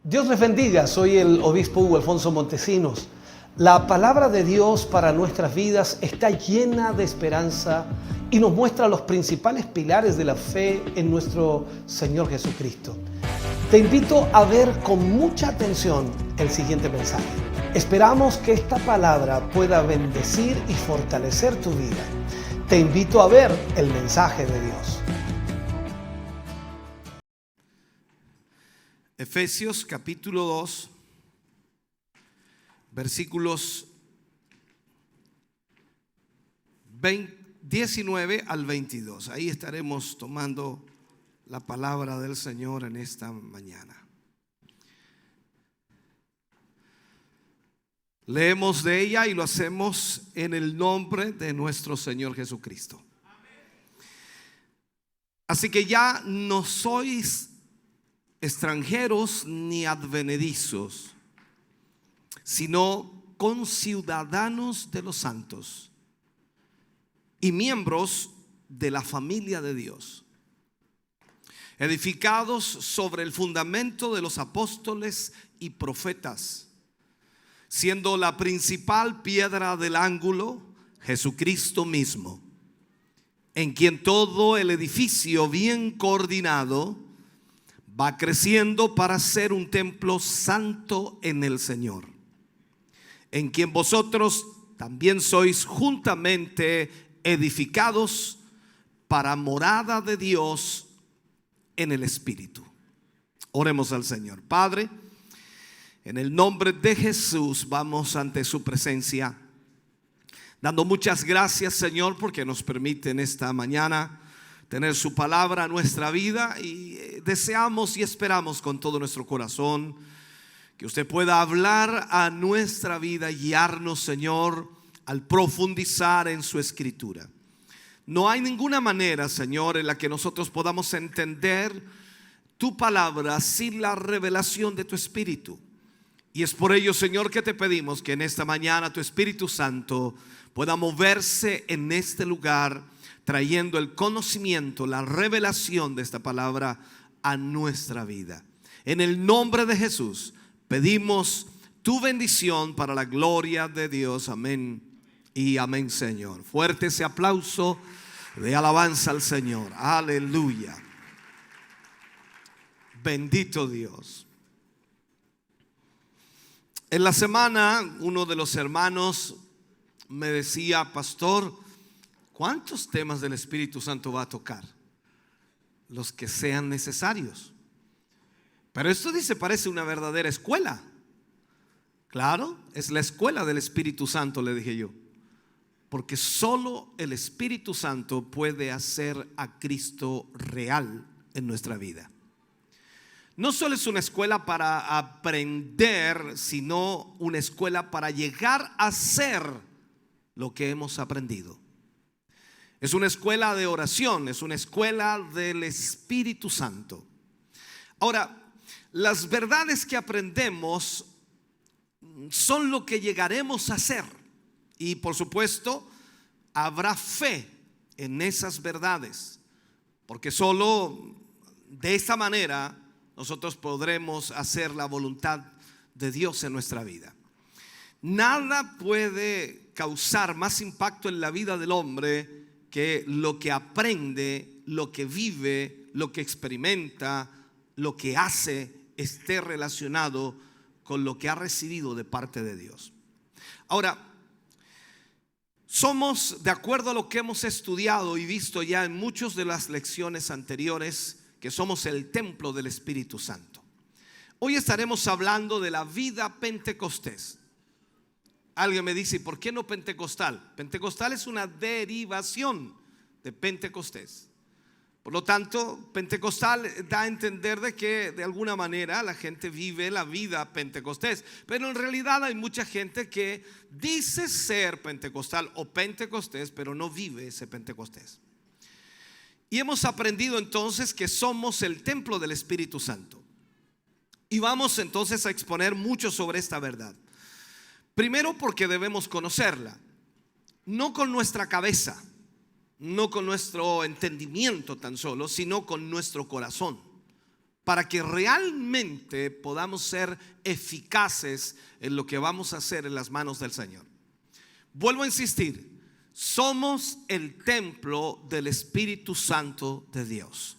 Dios les bendiga, soy el obispo Hugo Alfonso Montesinos. La palabra de Dios para nuestras vidas está llena de esperanza y nos muestra los principales pilares de la fe en nuestro Señor Jesucristo. Te invito a ver con mucha atención el siguiente mensaje. Esperamos que esta palabra pueda bendecir y fortalecer tu vida. Te invito a ver el mensaje de Dios. Efesios capítulo 2, versículos 19 al 22. Ahí estaremos tomando la palabra del Señor en esta mañana. Leemos de ella y lo hacemos en el nombre de nuestro Señor Jesucristo. Así que ya no sois extranjeros ni advenedizos, sino conciudadanos de los santos y miembros de la familia de Dios, edificados sobre el fundamento de los apóstoles y profetas, siendo la principal piedra del ángulo Jesucristo mismo, en quien todo el edificio bien coordinado va creciendo para ser un templo santo en el Señor, en quien vosotros también sois juntamente edificados para morada de Dios en el Espíritu. Oremos al Señor. Padre, en el nombre de Jesús vamos ante su presencia, dando muchas gracias, Señor, porque nos permite en esta mañana tener su palabra en nuestra vida, y deseamos y esperamos con todo nuestro corazón que usted pueda hablar a nuestra vida y guiarnos, Señor, al profundizar en su escritura. No hay ninguna manera, Señor, en la que nosotros podamos entender tu palabra sin la revelación de tu Espíritu. Y es por ello, Señor, que te pedimos que en esta mañana tu Espíritu Santo pueda moverse en este lugar, trayendo el conocimiento, la revelación de esta palabra a nuestra vida. En el nombre de Jesús pedimos tu bendición para la gloria de Dios. Amén y amén, Señor. Fuerte ese aplauso de alabanza al Señor. Aleluya. Bendito Dios. En la semana uno de los hermanos me decía: pastor, ¿cuántos temas del Espíritu Santo va a tocar? Los que sean necesarios. Pero esto dice, parece una verdadera escuela. Claro, es la escuela del Espíritu Santo, le dije yo. Porque solo el Espíritu Santo puede hacer a Cristo real en nuestra vida. No solo es una escuela para aprender, sino una escuela para llegar a ser lo que hemos aprendido. Es una escuela de oración, es una escuela del Espíritu Santo. Ahora, las verdades que aprendemos son lo que llegaremos a ser. Y por supuesto, habrá fe en esas verdades, porque solo de esta manera nosotros podremos hacer la voluntad de Dios en nuestra vida. Nada puede causar más impacto en la vida del hombre que lo que aprende, lo que vive, lo que experimenta, lo que hace esté relacionado con lo que ha recibido de parte de Dios. Ahora, somos, de acuerdo a lo que hemos estudiado y visto ya en muchas de las lecciones anteriores, que somos el templo del Espíritu Santo. Hoy estaremos hablando de la vida pentecostés. Alguien me dice: ¿por qué no pentecostal? Pentecostal es una derivación de Pentecostés. Por lo tanto, pentecostal da a entender de que de alguna manera la gente vive la vida pentecostés. Pero en realidad hay mucha gente que dice ser pentecostal o pentecostés, pero no vive ese pentecostés. Y hemos aprendido entonces que somos el templo del Espíritu Santo. Y vamos entonces a exponer mucho sobre esta verdad. Primero, porque debemos conocerla, no con nuestra cabeza, no con nuestro entendimiento tan solo, sino con nuestro corazón. para que realmente podamos ser eficaces en lo que vamos a hacer en las manos del Señor. Vuelvo a insistir, somos el templo del Espíritu Santo de Dios.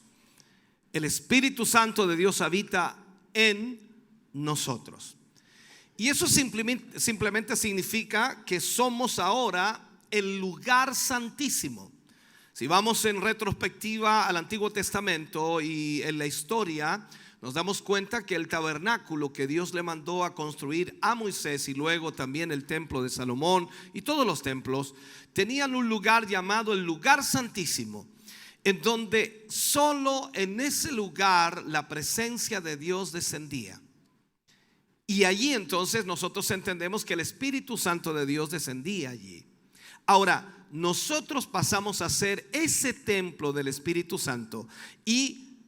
El Espíritu Santo de Dios habita en nosotros. Y eso simplemente significa que somos ahora el lugar santísimo. Si vamos en retrospectiva al Antiguo Testamento y en la historia, nos damos cuenta que el tabernáculo que Dios le mandó a construir a Moisés y luego también el templo de Salomón y todos los templos tenían un lugar llamado el lugar santísimo, en donde solo en ese lugar la presencia de Dios descendía. Y allí entonces nosotros entendemos que el Espíritu Santo de Dios descendía allí. Ahora, nosotros pasamos a ser ese templo del Espíritu Santo y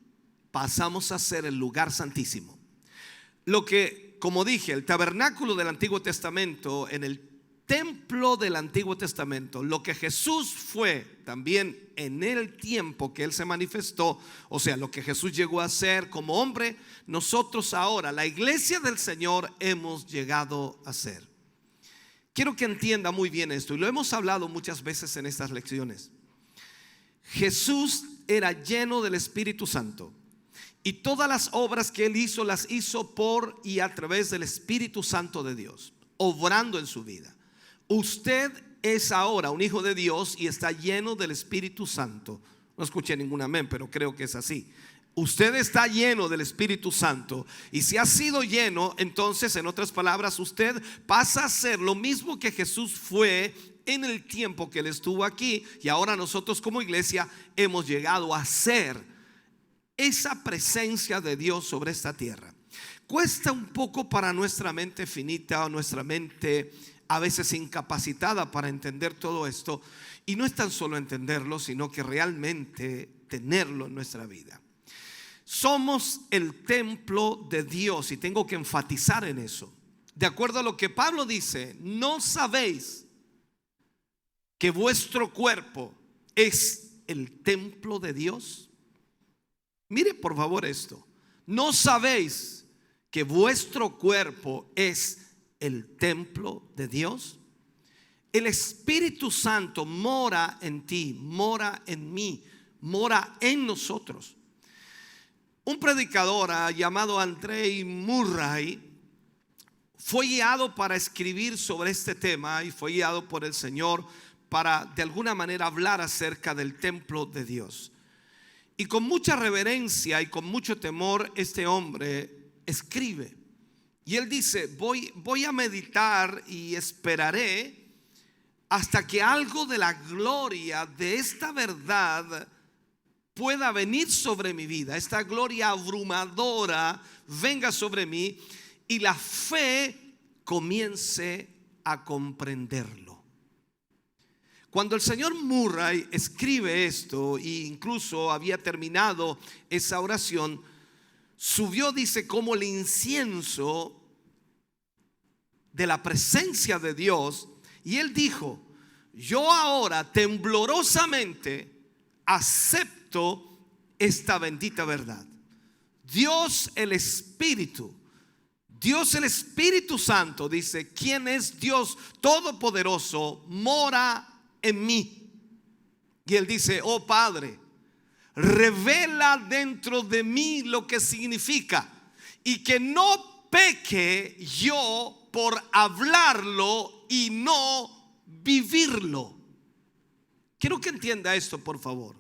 pasamos a ser el lugar santísimo. Lo que, como dije, el tabernáculo del Antiguo Testamento, en el templo del Antiguo Testamento, lo que Jesús fue también en el tiempo que Él se manifestó, o sea, lo que Jesús llegó a ser como hombre, nosotros ahora, la iglesia del Señor, hemos llegado a ser. Quiero que entienda muy bien esto, y lo hemos hablado muchas veces en estas lecciones. Jesús era lleno del Espíritu Santo, y todas las obras que Él hizo, las hizo por y a través del Espíritu Santo de Dios, obrando en su vida. Usted es ahora un hijo de Dios y está lleno del Espíritu Santo. No escuché ningún amén, pero creo que es así. Usted está lleno del Espíritu Santo, y si ha sido lleno, entonces, en otras palabras, usted pasa a ser lo mismo que Jesús fue en el tiempo que Él estuvo aquí, y ahora nosotros como iglesia hemos llegado a ser esa presencia de Dios sobre esta tierra. Cuesta un poco para nuestra mente finita o nuestra mente a veces incapacitada para entender todo esto, y no es tan solo entenderlo, sino que realmente tenerlo en nuestra vida. Somos el templo de Dios, y tengo que enfatizar en eso. De acuerdo a lo que Pablo dice, ¿no sabéis que vuestro cuerpo es el templo de Dios? Mire por favor esto. ¿No sabéis que vuestro cuerpo es el templo de Dios? El Espíritu Santo mora en ti, mora en mí, mora en nosotros. Un predicador llamado Andrei Murray fue guiado para escribir sobre este tema, y fue guiado por el Señor para de alguna manera hablar acerca del templo de Dios. Y con mucha reverencia y con mucho temor, este hombre escribe. Y él dice, voy a meditar y esperaré hasta que algo de la gloria de esta verdad pueda venir sobre mi vida, esta gloria abrumadora venga sobre mí y la fe comience a comprenderlo. Cuando el señor Murray escribe esto, e incluso había terminado esa oración, subió, dice, como el incienso de la presencia de Dios, y él dijo: yo ahora temblorosamente acepto esta bendita verdad. Dios el Espíritu Santo, dice, quien es Dios Todopoderoso, mora en mí. Y él dice: oh Padre, revela dentro de mí lo que significa, y que no peque yo por hablarlo y no vivirlo. Quiero que entienda esto, por favor.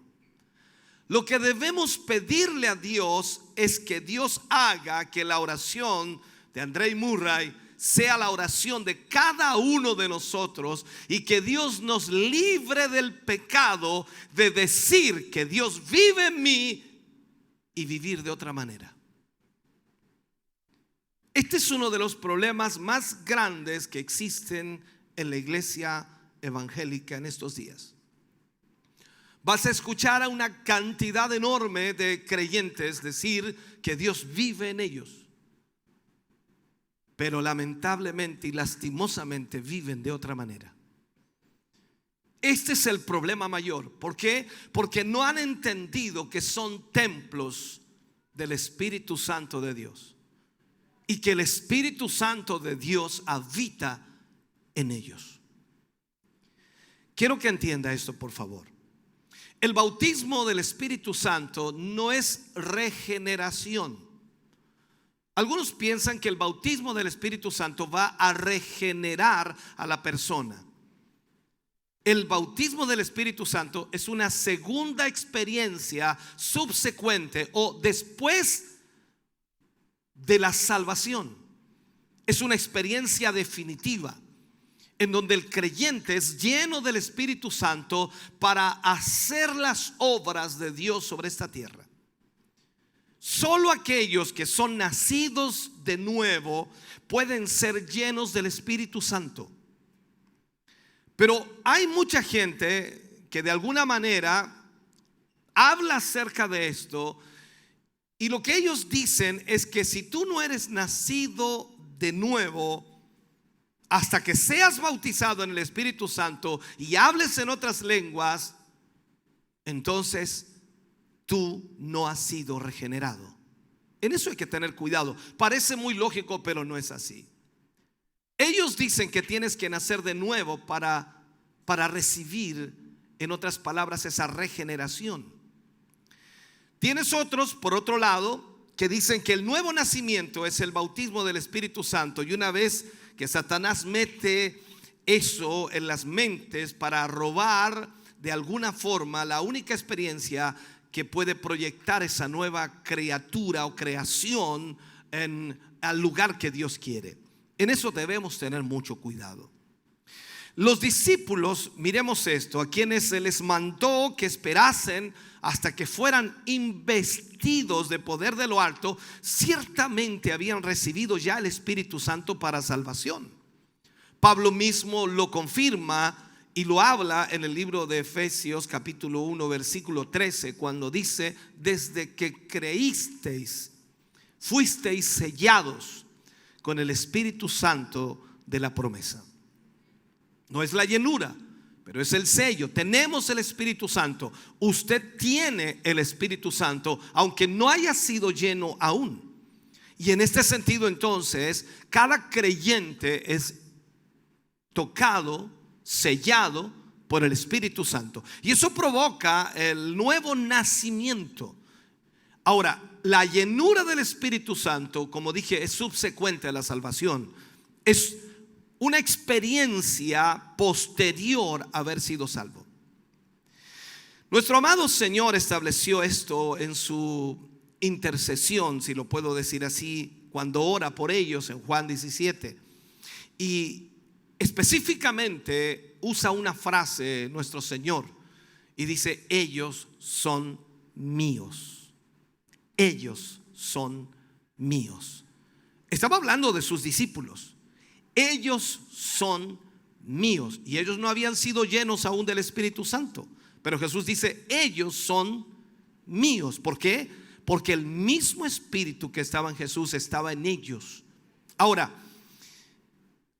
Lo que debemos pedirle a Dios es que Dios haga que la oración de Andrei Murray sea la oración de cada uno de nosotros, y que Dios nos libre del pecado de decir que Dios vive en mí y vivir de otra manera. Este es uno de los problemas más grandes que existen en la iglesia evangélica en estos días. Vas a escuchar a una cantidad enorme de creyentes decir que Dios vive en ellos, pero lamentablemente y lastimosamente viven de otra manera. Este es el problema mayor. ¿Por qué? Porque no han entendido que son templos del Espíritu Santo de Dios y que el Espíritu Santo de Dios habita en ellos. Quiero que entienda esto, por favor. El bautismo del Espíritu Santo no es regeneración. Algunos piensan que el bautismo del Espíritu Santo va a regenerar a la persona. El bautismo del Espíritu Santo es una segunda experiencia subsecuente o después de la salvación. Es una experiencia definitiva en donde el creyente es lleno del Espíritu Santo para hacer las obras de Dios sobre esta tierra. Solo aquellos que son nacidos de nuevo pueden ser llenos del Espíritu Santo. Pero hay mucha gente que de alguna manera habla acerca de esto, y lo que ellos dicen es que si tú no eres nacido de nuevo, hasta que seas bautizado en el Espíritu Santo y hables en otras lenguas, entonces tú no has sido regenerado. En eso hay que tener cuidado. Parece muy lógico, pero no es así. Ellos dicen que tienes que nacer de nuevo para recibir, en otras palabras, esa regeneración. Tienes otros, por otro lado, que dicen que el nuevo nacimiento es el bautismo del Espíritu Santo. Y una vez que Satanás mete eso en las mentes para robar de alguna forma la única experiencia que puede proyectar esa nueva criatura o creación al lugar que Dios quiere. En eso debemos tener mucho cuidado. Los discípulos, miremos esto, a quienes se les mandó que esperasen hasta que fueran investidos de poder de lo alto, ciertamente habían recibido ya el Espíritu Santo para salvación. Pablo mismo lo confirma y lo habla en el libro de Efesios capítulo 1 versículo 13, cuando dice: desde que creísteis, fuisteis sellados con el Espíritu Santo de la promesa. No es la llenura, pero es el sello. Tenemos el Espíritu Santo. Usted tiene el Espíritu Santo, aunque no haya sido lleno aún. Y en este sentido, entonces, cada creyente es tocado, sellado por el Espíritu Santo. Y eso provoca el nuevo nacimiento. Ahora, la llenura del Espíritu Santo, como dije, es subsecuente a la salvación. Es una experiencia posterior a haber sido salvo. Nuestro amado Señor estableció esto en su intercesión, si lo puedo decir así, cuando ora por ellos en Juan 17. Y específicamente usa una frase nuestro Señor y dice: ellos son míos. Ellos son míos. Estaba hablando de sus discípulos. Ellos son míos. Y ellos no habían sido llenos aún del Espíritu Santo. Pero Jesús dice: ellos son míos. ¿Por qué? Porque el mismo Espíritu que estaba en Jesús estaba en ellos. Ahora,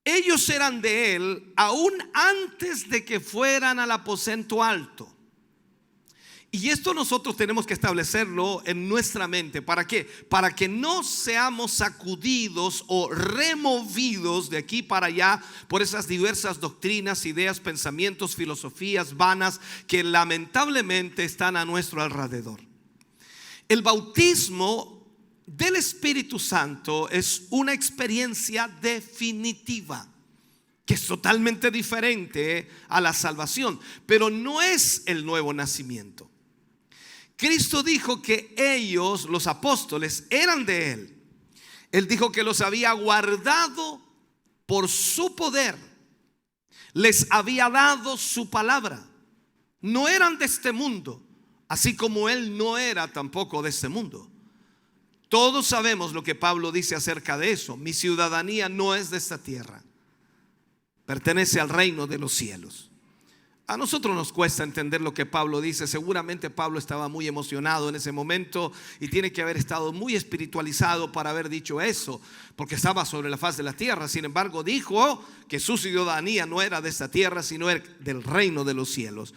ellos eran de Él aún antes de que fueran al aposento alto. Y esto nosotros tenemos que establecerlo en nuestra mente. ¿Para qué? Para que no seamos sacudidos o removidos de aquí para allá por esas diversas doctrinas, ideas, pensamientos, filosofías vanas que lamentablemente están a nuestro alrededor. El bautismo del Espíritu Santo es una experiencia definitiva, que es totalmente diferente a la salvación, pero no es el nuevo nacimiento. Cristo dijo que ellos, los apóstoles, eran de Él. Él dijo que los había guardado por su poder. Les había dado su palabra. No eran de este mundo, así como Él no era tampoco de este mundo. Todos sabemos lo que Pablo dice acerca de eso. Mi ciudadanía no es de esta tierra, pertenece al reino de los cielos. A nosotros nos cuesta entender lo que Pablo dice. Seguramente Pablo estaba muy emocionado en ese momento y tiene que haber estado muy espiritualizado para haber dicho eso, porque estaba sobre la faz de la tierra. Sin embargo, dijo que su ciudadanía no era de esta tierra, sino era del reino de los cielos.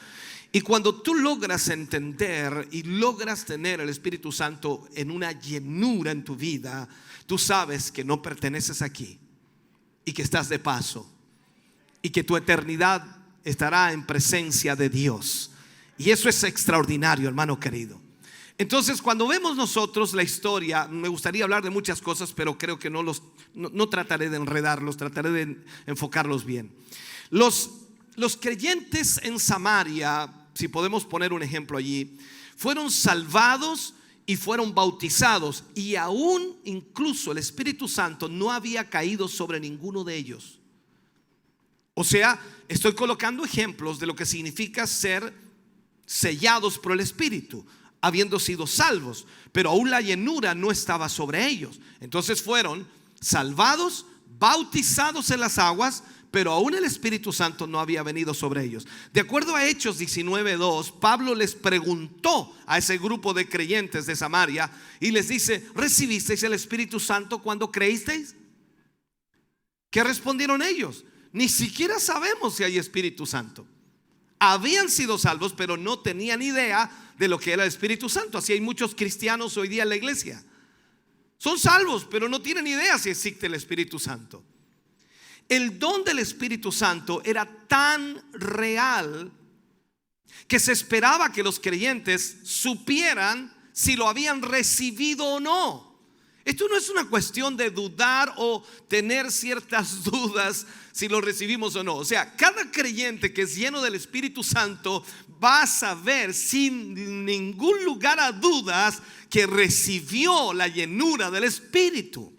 Y cuando tú logras entender y logras tener el Espíritu Santo en una llenura en tu vida, tú sabes que no perteneces aquí y que estás de paso y que tu eternidad estará en presencia de Dios. Y eso es extraordinario, hermano querido. Entonces, cuando vemos nosotros la historia, me gustaría hablar de muchas cosas, pero creo que no trataré de enredarlos, trataré de enfocarlos bien. Los creyentes en Samaria, si podemos poner un ejemplo allí, fueron salvados y fueron bautizados, y aún incluso el Espíritu Santo no había caído sobre ninguno de ellos. O sea, estoy colocando ejemplos de lo que significa ser sellados por el Espíritu, habiendo sido salvos, pero aún la llenura no estaba sobre ellos. Entonces fueron salvados, bautizados en las aguas, pero aún el Espíritu Santo no había venido sobre ellos. De acuerdo a Hechos 19:2, Pablo les preguntó a ese grupo de creyentes de Samaria y les dice: ¿recibisteis el Espíritu Santo cuando creísteis? ¿Qué respondieron ellos? Ni siquiera sabemos si hay Espíritu Santo. Habían sido salvos, pero no tenían idea de lo que era el Espíritu Santo. Así hay muchos cristianos hoy día en la iglesia. Son salvos, pero no tienen idea si existe el Espíritu Santo. El don del Espíritu Santo era tan real que se esperaba que los creyentes supieran si lo habían recibido o no. Esto no es una cuestión de dudar o tener ciertas dudas si lo recibimos o no. O sea, cada creyente que es lleno del Espíritu Santo va a saber sin ningún lugar a dudas que recibió la llenura del Espíritu.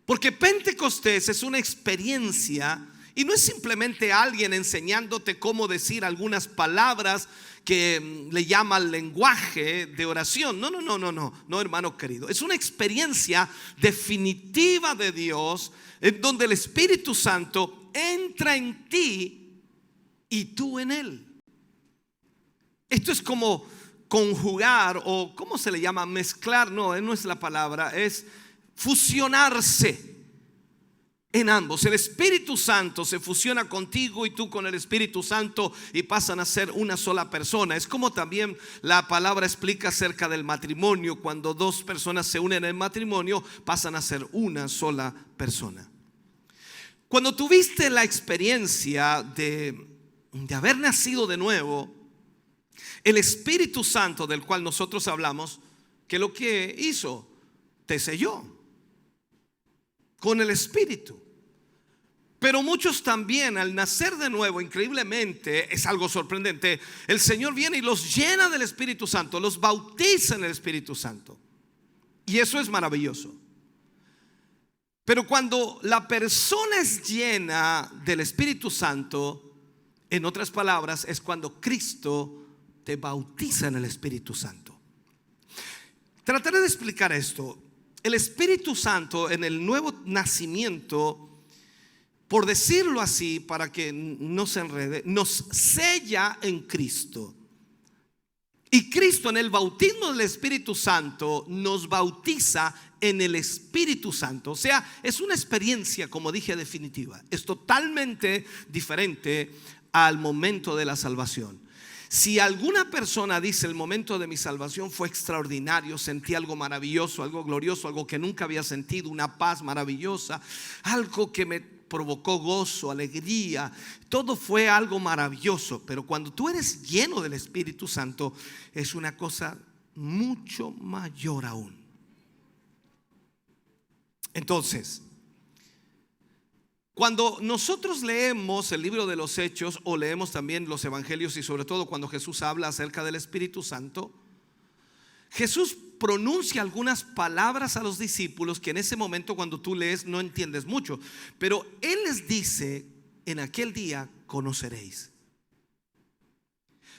Porque Pentecostés es una experiencia y no es simplemente alguien enseñándote cómo decir algunas palabras que le llaman lenguaje de oración. No, hermano querido. Es una experiencia definitiva de Dios en donde el Espíritu Santo entra en ti y tú en él. Esto es como conjugar, o ¿cómo se le llama? Mezclar. No es la palabra, es fusionarse en ambos. El Espíritu Santo se fusiona contigo y tú con el Espíritu Santo y pasan a ser una sola persona. Es como también la palabra explica acerca del matrimonio. Cuando dos personas se unen en matrimonio, pasan a ser una sola persona. Cuando tuviste la experiencia de haber nacido de nuevo, el Espíritu Santo del cual nosotros hablamos, que lo que hizo, te selló con el Espíritu. Pero muchos también al nacer de nuevo, increíblemente, es algo sorprendente, el Señor viene y los llena del Espíritu Santo, los bautiza en el Espíritu Santo. Y eso es maravilloso. Pero cuando la persona es llena del Espíritu Santo, en otras palabras, es cuando Cristo te bautiza en el Espíritu Santo. Trataré de explicar esto. El Espíritu Santo en el nuevo nacimiento, por decirlo así, para que no se enrede, nos sella en Cristo. Y Cristo en el bautismo del Espíritu Santo nos bautiza en el Espíritu Santo. O sea, es una experiencia, como dije, definitiva. Es totalmente diferente al momento de la salvación. Si alguna persona dice: el momento de mi salvación fue extraordinario, sentí algo maravilloso, algo glorioso, algo que nunca había sentido, una paz maravillosa, algo que me provocó gozo, alegría, todo fue algo maravilloso. Pero cuando tú eres lleno del Espíritu Santo, es una cosa mucho mayor aún. Entonces, cuando nosotros leemos el libro de los Hechos o leemos también los evangelios, y sobre todo cuando Jesús habla acerca del Espíritu Santo, Jesús pronuncia algunas palabras a los discípulos que en ese momento, cuando tú lees, no entiendes mucho. Pero Él les dice: en aquel día conoceréis.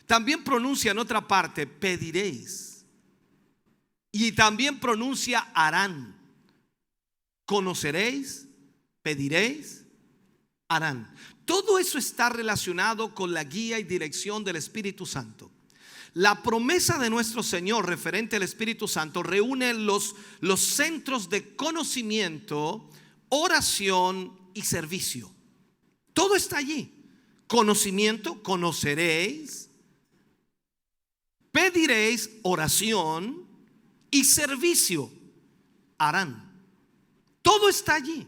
También pronuncia en otra parte: pediréis. Y también pronuncia: harán. Conoceréis, pediréis, harán. Todo eso está relacionado con la guía y dirección del Espíritu Santo. La promesa de nuestro Señor referente al Espíritu Santo reúne los centros de conocimiento, oración y servicio. Todo está allí. conocimiento, conoceréis, pediréis, oración, y servicio harán. Todo está allí.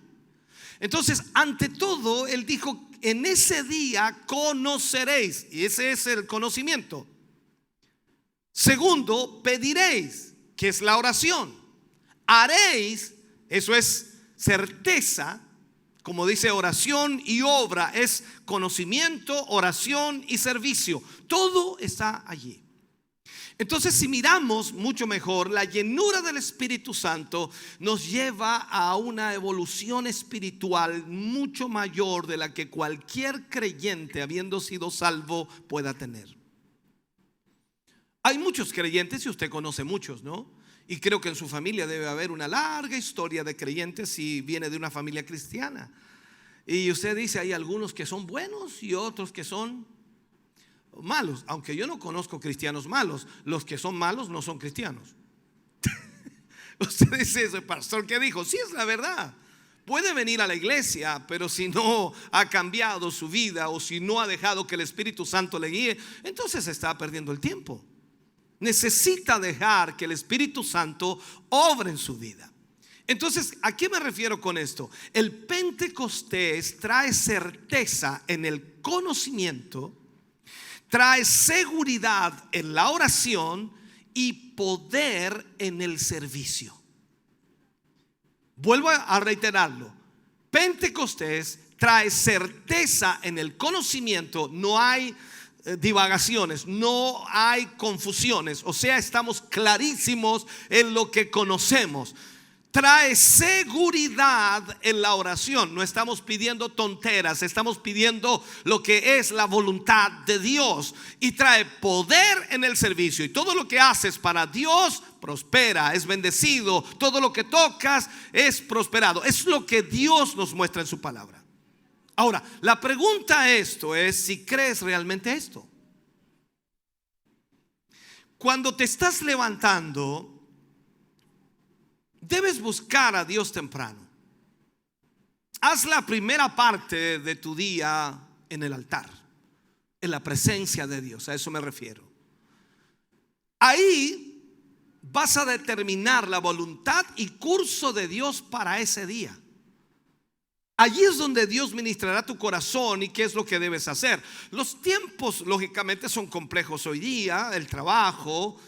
Entonces, ante todo, él dijo, en ese día conoceréis, y ese es el conocimiento. Segundo, pediréis, que es la oración. Haréis, eso es certeza, como dice oración y obra, es conocimiento, oración y servicio. Todo está allí. Entonces, si miramos mucho mejor, la llenura del Espíritu Santo nos lleva a una evolución espiritual mucho mayor de la que cualquier creyente, habiendo sido salvo, pueda tener. Hay muchos creyentes y usted conoce muchos, ¿no? Y creo que en su familia debe haber una larga historia de creyentes si viene de una familia cristiana. Y usted dice, hay algunos que son buenos y otros que son malos. Aunque yo no conozco cristianos malos, los que son malos no son cristianos. Usted dice eso, pastor, ¿qué dijo? Sí, es la verdad. Puede venir a la iglesia, pero si no ha cambiado su vida o si no ha dejado que el Espíritu Santo le guíe, entonces está perdiendo el tiempo. Necesita dejar que el Espíritu Santo obre en su vida. Entonces, ¿a qué me refiero con esto? El Pentecostés trae certeza en el conocimiento, trae seguridad en la oración y poder en el servicio. Vuelvo a reiterarlo. Pentecostés trae certeza en el conocimiento, no hay divagaciones, no hay confusiones, o sea, estamos clarísimos en lo que conocemos. Trae seguridad en la oración, no estamos pidiendo tonteras, estamos pidiendo lo que es la voluntad de Dios, y trae poder en el servicio, y todo lo que haces para Dios prospera, es bendecido, todo lo que tocas es prosperado. Es lo que Dios nos muestra en su palabra. Ahora, la pregunta es si crees realmente esto. Cuando te estás levantando, debes buscar a Dios temprano. Haz la primera parte de tu día en el altar, en la presencia de Dios, a eso me refiero. Ahí vas a determinar la voluntad y curso de Dios para ese día. Allí es donde Dios ministrará tu corazón y qué es lo que debes hacer. Los tiempos lógicamente son complejos hoy día, el trabajo,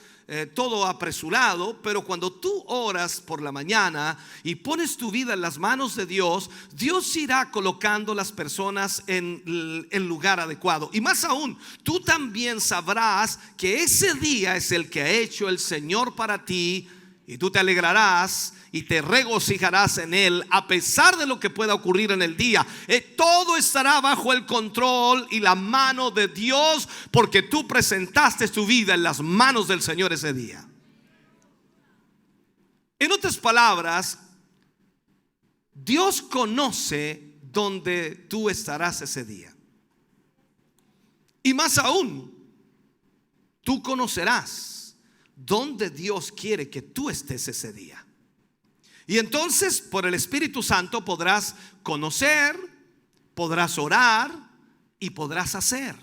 todo apresurado, pero cuando tú oras por la mañana y pones tu vida en las manos de Dios, Dios irá colocando las personas en el lugar adecuado. Y más aún, tú también sabrás que ese día es el que ha hecho el Señor para ti, y tú te alegrarás y te regocijarás en él, a pesar de lo que pueda ocurrir en el día. Todo estará bajo el control y la mano de Dios, porque tú presentaste tu vida en las manos del Señor ese día. En otras palabras, Dios conoce dónde tú estarás ese día. Y más aún, tú conocerás dónde Dios quiere que tú estés ese día. Y entonces, por el Espíritu Santo podrás conocer, podrás orar y podrás hacer.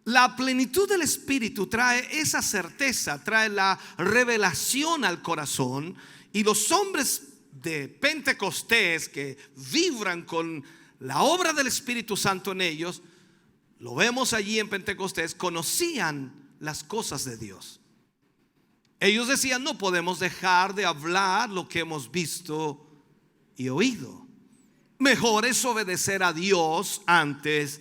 La plenitud del Espíritu trae esa certeza, trae la revelación al corazón. Y los hombres de Pentecostés que vibran con la obra del Espíritu Santo en ellos, lo vemos allí en Pentecostés, conocían las cosas de Dios. Ellos decían, no podemos dejar de hablar lo que hemos visto y oído. Mejor es obedecer a Dios antes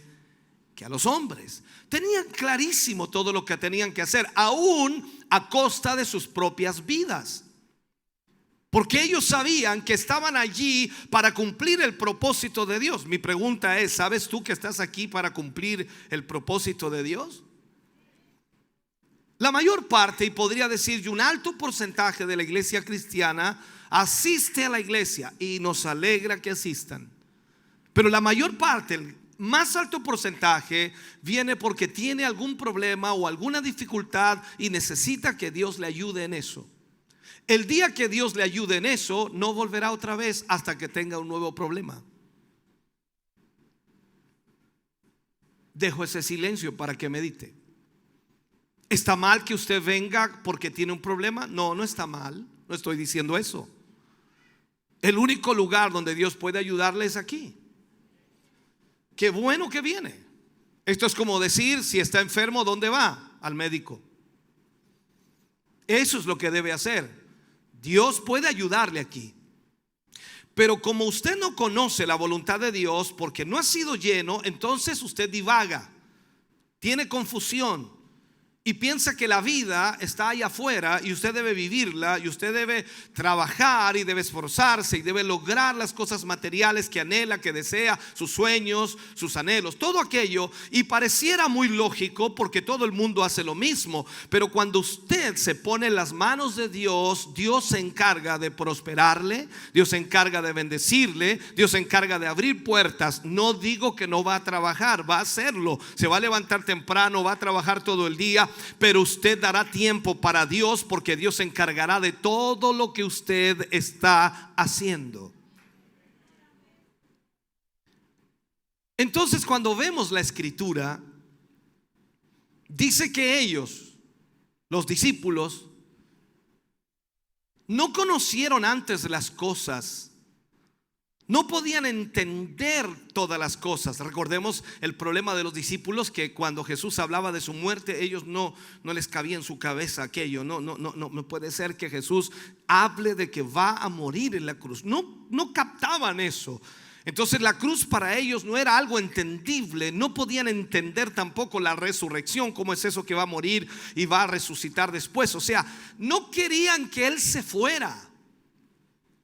que a los hombres. Tenían clarísimo todo lo que tenían que hacer, aún a costa de sus propias vidas, porque ellos sabían que estaban allí para cumplir el propósito de Dios. Mi pregunta es, ¿sabes tú que estás aquí para cumplir el propósito de Dios? La mayor parte, y podría decir un alto porcentaje de la iglesia cristiana, asiste a la iglesia y nos alegra que asistan. Pero la mayor parte, el más alto porcentaje, viene porque tiene algún problema o alguna dificultad y necesita que Dios le ayude en eso. El día que Dios le ayude en eso, no volverá otra vez hasta que tenga un nuevo problema. dejo ese silencio para que medite. ¿Está mal que usted venga porque tiene un problema? No, no está mal, no estoy diciendo eso. El único lugar donde Dios puede ayudarle es aquí. Qué bueno que viene. Esto es como decir, si está enfermo, ¿dónde va? Al médico. Eso es lo que debe hacer. Dios puede ayudarle aquí. Pero como usted no conoce la voluntad de Dios porque no ha sido lleno, entonces usted divaga, tiene confusión y piensa que la vida está allá afuera y usted debe vivirla, y usted debe trabajar y debe esforzarse y debe lograr las cosas materiales que anhela, que desea, sus sueños, sus anhelos, todo aquello. Y pareciera muy lógico porque todo el mundo hace lo mismo, pero cuando usted se pone en las manos de Dios, Dios se encarga de prosperarle, Dios se encarga de bendecirle, Dios se encarga de abrir puertas. No digo que no va a trabajar, va a hacerlo, se va a levantar temprano, va a trabajar todo el día, pero usted dará tiempo para Dios porque Dios se encargará de todo lo que usted está haciendo. Entonces, cuando vemos la escritura, dice que ellos, los discípulos, no conocieron antes las cosas, no podían entender todas las cosas. Recordemos el problema de los discípulos, que cuando Jesús hablaba de su muerte, ellos no les cabía en su cabeza aquello. No puede ser que Jesús hable de que va a morir en la cruz. No captaban eso. Entonces la cruz para ellos no era algo entendible. No podían entender tampoco la resurrección. ¿Cómo es eso que va a morir y va a resucitar después? O sea, no querían que Él se fuera.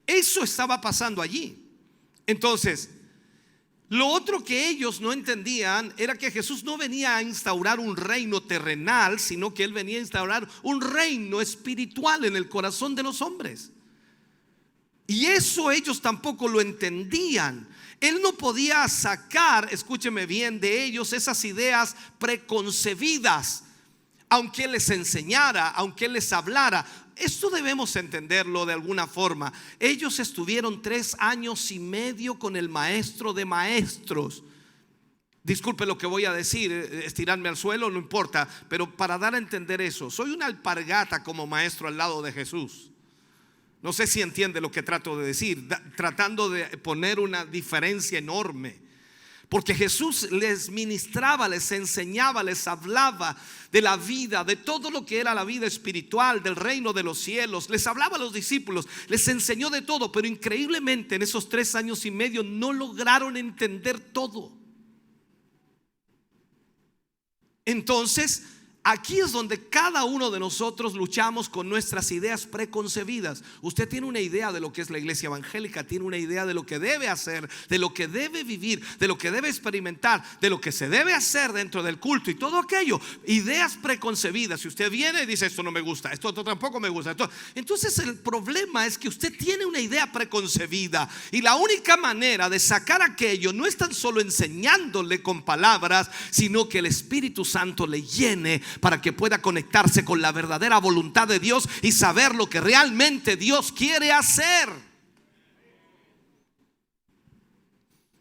Eso estaba pasando allí. Entonces, lo otro que ellos no entendían era que Jesús no venía a instaurar un reino terrenal, sino que Él venía a instaurar un reino espiritual en el corazón de los hombres. Y eso ellos tampoco lo entendían. Él no podía sacar, escúcheme bien, de ellos esas ideas preconcebidas, aunque Él les enseñara, aunque Él les hablara. Esto debemos entenderlo de alguna forma. Ellos estuvieron 3 años y medio con el maestro de maestros. Disculpe lo que voy a decir, estirarme al suelo, no importa, pero para dar a entender eso, soy una alpargata como maestro al lado de Jesús. No sé si entiende lo que trato de decir, tratando de poner una diferencia enorme. Porque Jesús les ministraba, les enseñaba, les hablaba de la vida, de todo lo que era la vida espiritual, del reino de los cielos. Les hablaba a los discípulos, les enseñó de todo, pero increíblemente en esos 3 años y medio no lograron entender todo. Entonces, aquí es donde cada uno de nosotros luchamos con nuestras ideas preconcebidas. Usted tiene una idea de lo que es la iglesia evangélica, tiene una idea de lo que debe hacer, de lo que debe vivir, de lo que debe experimentar, de lo que se debe hacer dentro del culto y todo aquello. Ideas preconcebidas. Si usted viene y dice esto no me gusta, esto tampoco me gusta, entonces el problema es que usted tiene una idea preconcebida, y la única manera de sacar aquello no es tan solo enseñándole con palabras, sino que el Espíritu Santo le llene para que pueda conectarse con la verdadera voluntad de Dios y saber lo que realmente Dios quiere hacer.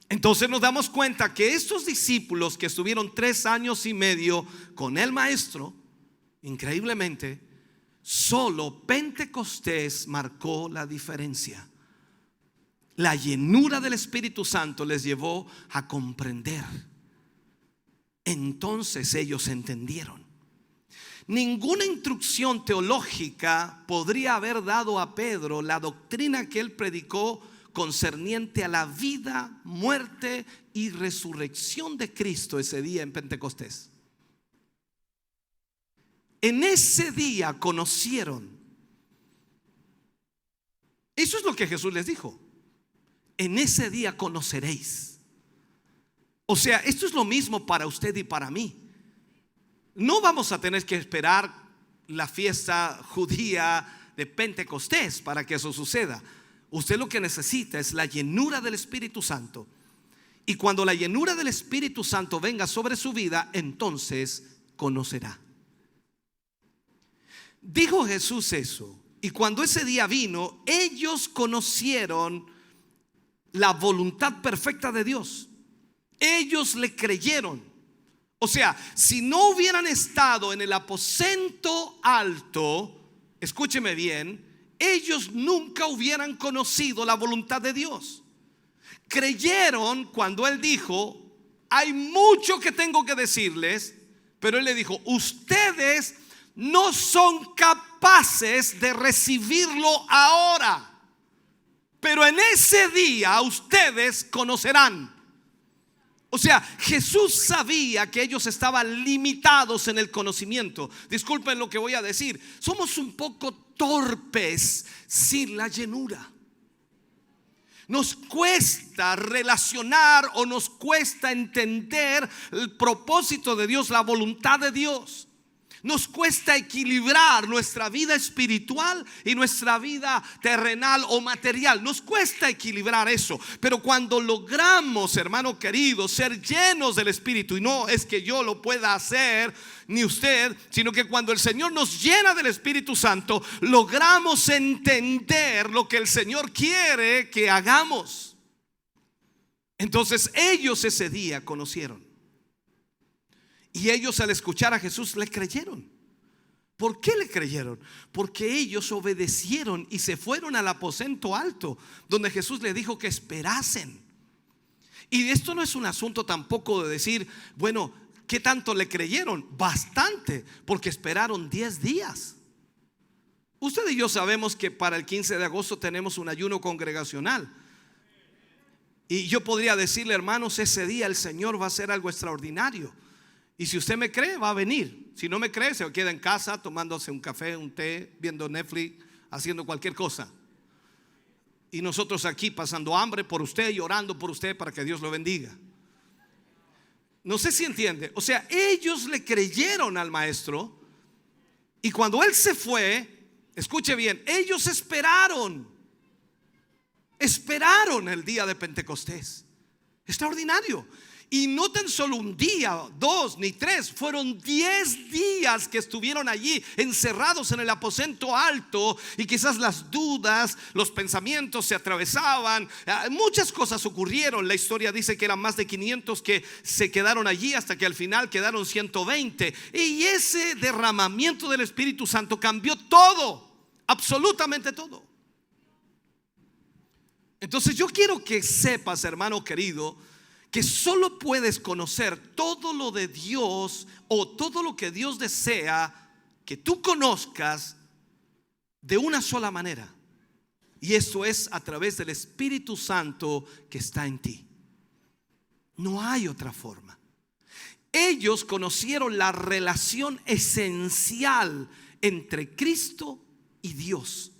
Entonces nos damos cuenta que estos discípulos que estuvieron 3 años y medio con el maestro, increíblemente, solo Pentecostés marcó la diferencia. La llenura del Espíritu Santo les llevó a comprender. Entonces ellos entendieron. Ninguna instrucción teológica podría haber dado a Pedro la doctrina que él predicó concerniente a la vida, muerte y resurrección de Cristo ese día en Pentecostés. En ese día conocieron. Eso es lo que Jesús les dijo. En ese día conoceréis. O sea, esto es lo mismo para usted y para mí. No vamos a tener que esperar la fiesta judía de Pentecostés para que eso suceda. Usted lo que necesita es la llenura del Espíritu Santo. Y cuando la llenura del Espíritu Santo venga sobre su vida, entonces conocerá. Dijo Jesús eso. Y cuando ese día vino, ellos conocieron la voluntad perfecta de Dios. Ellos le creyeron. O sea, si no hubieran estado en el aposento alto, escúcheme bien, ellos nunca hubieran conocido la voluntad de Dios. Creyeron cuando Él dijo: hay mucho que tengo que decirles, pero Él le dijo: ustedes no son capaces de recibirlo ahora, pero en ese día ustedes conocerán. O sea, Jesús sabía que ellos estaban limitados en el conocimiento. Disculpen lo que voy a decir, somos un poco torpes sin la llenura. Nos cuesta relacionar o nos cuesta entender el propósito de Dios, la voluntad de Dios. Nos cuesta equilibrar nuestra vida espiritual y nuestra vida terrenal o material. Nos cuesta equilibrar eso. Pero cuando logramos, hermano querido, ser llenos del Espíritu, y no es que yo lo pueda hacer ni usted, sino que cuando el Señor nos llena del Espíritu Santo, logramos entender lo que el Señor quiere que hagamos. Entonces ellos ese día conocieron. Y ellos, al escuchar a Jesús, le creyeron. ¿Por qué le creyeron? Porque ellos obedecieron y se fueron al aposento alto, donde Jesús les dijo que esperasen. Y esto no es un asunto tampoco de decir, bueno, ¿qué tanto le creyeron? Bastante, porque esperaron 10 días. Usted y yo sabemos que para el 15 de agosto tenemos un ayuno congregacional. Y yo podría decirle, hermanos, ese día el Señor va a hacer algo extraordinario. Y si usted me cree, va a venir. Si no me cree, se queda en casa tomándose un café, un té, viendo Netflix, haciendo cualquier cosa. Y nosotros aquí pasando hambre por usted y orando por usted para que Dios lo bendiga. No sé si entiende. O sea, ellos le creyeron al maestro. Y cuando él se fue, escuche bien, ellos esperaron el día de Pentecostés. Extraordinario. Y no tan solo un día, 2 ni 3, fueron 10 días que estuvieron allí encerrados en el aposento alto. Y quizás las dudas, los pensamientos se atravesaban, muchas cosas ocurrieron. La historia dice que eran más de 500 que se quedaron allí, hasta que al final quedaron 120. Y ese derramamiento del Espíritu Santo cambió todo, absolutamente todo. Entonces yo quiero que sepas, hermano querido, que solo puedes conocer todo lo de Dios o todo lo que Dios desea que tú conozcas de una sola manera. Y eso es a través del Espíritu Santo que está en ti. No hay otra forma. Ellos conocieron la relación esencial entre Cristo y Dios.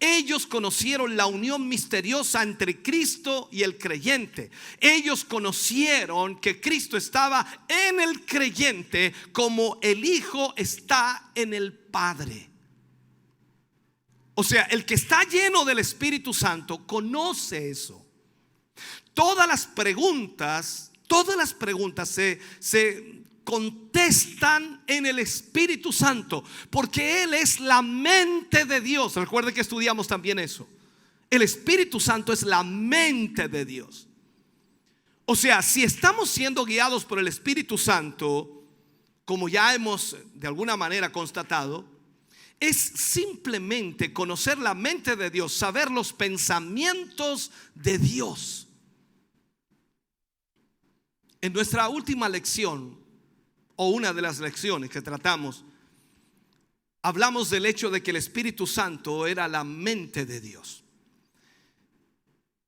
Ellos conocieron la unión misteriosa entre Cristo y el creyente. Ellos conocieron que Cristo estaba en el creyente como el Hijo está en el Padre. O sea, el que está lleno del Espíritu Santo conoce eso. Todas las preguntas se contestan en el Espíritu Santo, porque Él es la mente de Dios. Recuerde que estudiamos también eso. El Espíritu Santo es la mente de Dios. O sea, si estamos siendo guiados por el Espíritu Santo, como ya hemos de alguna manera constatado, es simplemente conocer la mente de Dios, saber los pensamientos de Dios. En nuestra última lección, o una de las lecciones que tratamos, hablamos del hecho de que el Espíritu Santo era la mente de Dios.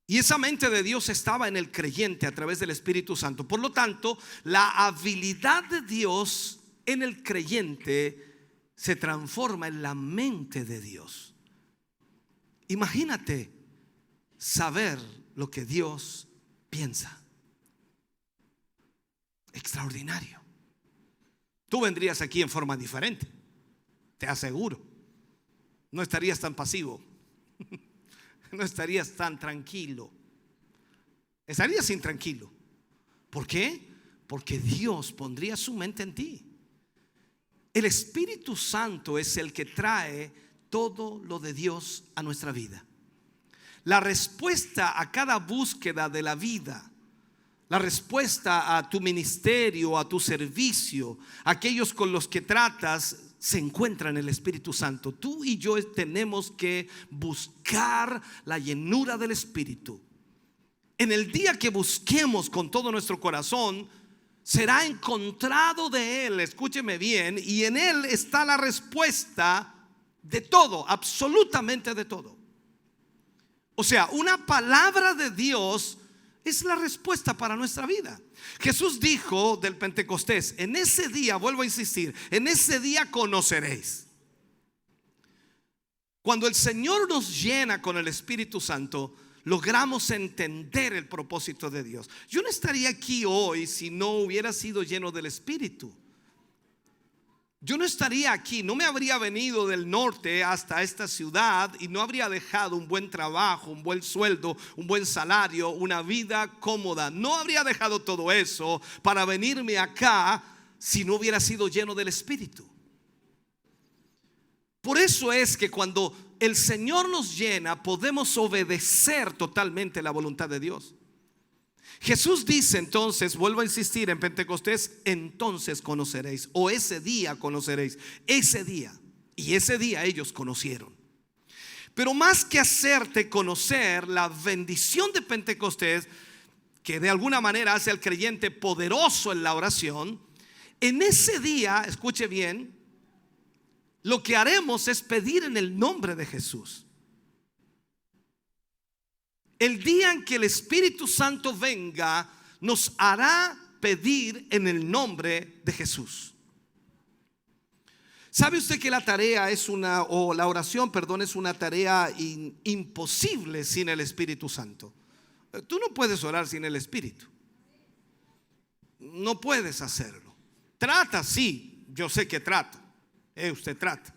Y esa mente de Dios estaba en el creyente a través del Espíritu Santo. Por lo tanto, la habilidad de Dios en el creyente se transforma en la mente de Dios. Imagínate saber lo que Dios piensa. Extraordinario. Tú vendrías aquí en forma diferente, te aseguro. No estarías tan pasivo, no estarías tan tranquilo, estarías intranquilo. ¿Por qué? Porque Dios pondría su mente en ti. El Espíritu Santo es el que trae todo lo de Dios a nuestra vida. La respuesta a cada búsqueda de la vida, La respuesta a tu ministerio, a tu servicio, a aquellos con los que tratas, se encuentra en el Espíritu Santo. Tú y yo tenemos que buscar la llenura del Espíritu. En el día que busquemos con todo nuestro corazón, será encontrado de Él, escúcheme bien, y en Él está la respuesta de todo, absolutamente de todo. O sea, una palabra de Dios es la respuesta para nuestra vida. Jesús dijo del Pentecostés: en ese día, vuelvo a insistir, en ese día conoceréis. Cuando el Señor nos llena con el Espíritu Santo, logramos entender el propósito de Dios. Yo no estaría aquí hoy si no hubiera sido lleno del Espíritu. Yo no estaría aquí, no me habría venido del norte hasta esta ciudad y no habría dejado un buen trabajo, un buen sueldo, un buen salario, una vida cómoda. No habría dejado todo eso para venirme acá si no hubiera sido lleno del Espíritu. Por eso es que cuando el Señor nos llena, podemos obedecer totalmente la voluntad de Dios. Jesús dice entonces, vuelvo a insistir, en Pentecostés, entonces conoceréis, o ese día conoceréis, ese día. Y ese día ellos conocieron. Pero más que hacerte conocer, la bendición de Pentecostés, que de alguna manera hace al creyente poderoso en la oración, en ese día, escuche bien, lo que haremos es pedir en el nombre de Jesús. El día en que el Espíritu Santo venga, nos hará pedir en el nombre de Jesús. ¿Sabe usted que la tarea es la oración, perdón, es una tarea imposible sin el Espíritu Santo? Tú no puedes orar sin el Espíritu. No puedes hacerlo. Trata, sí, yo sé que trata. Usted trata,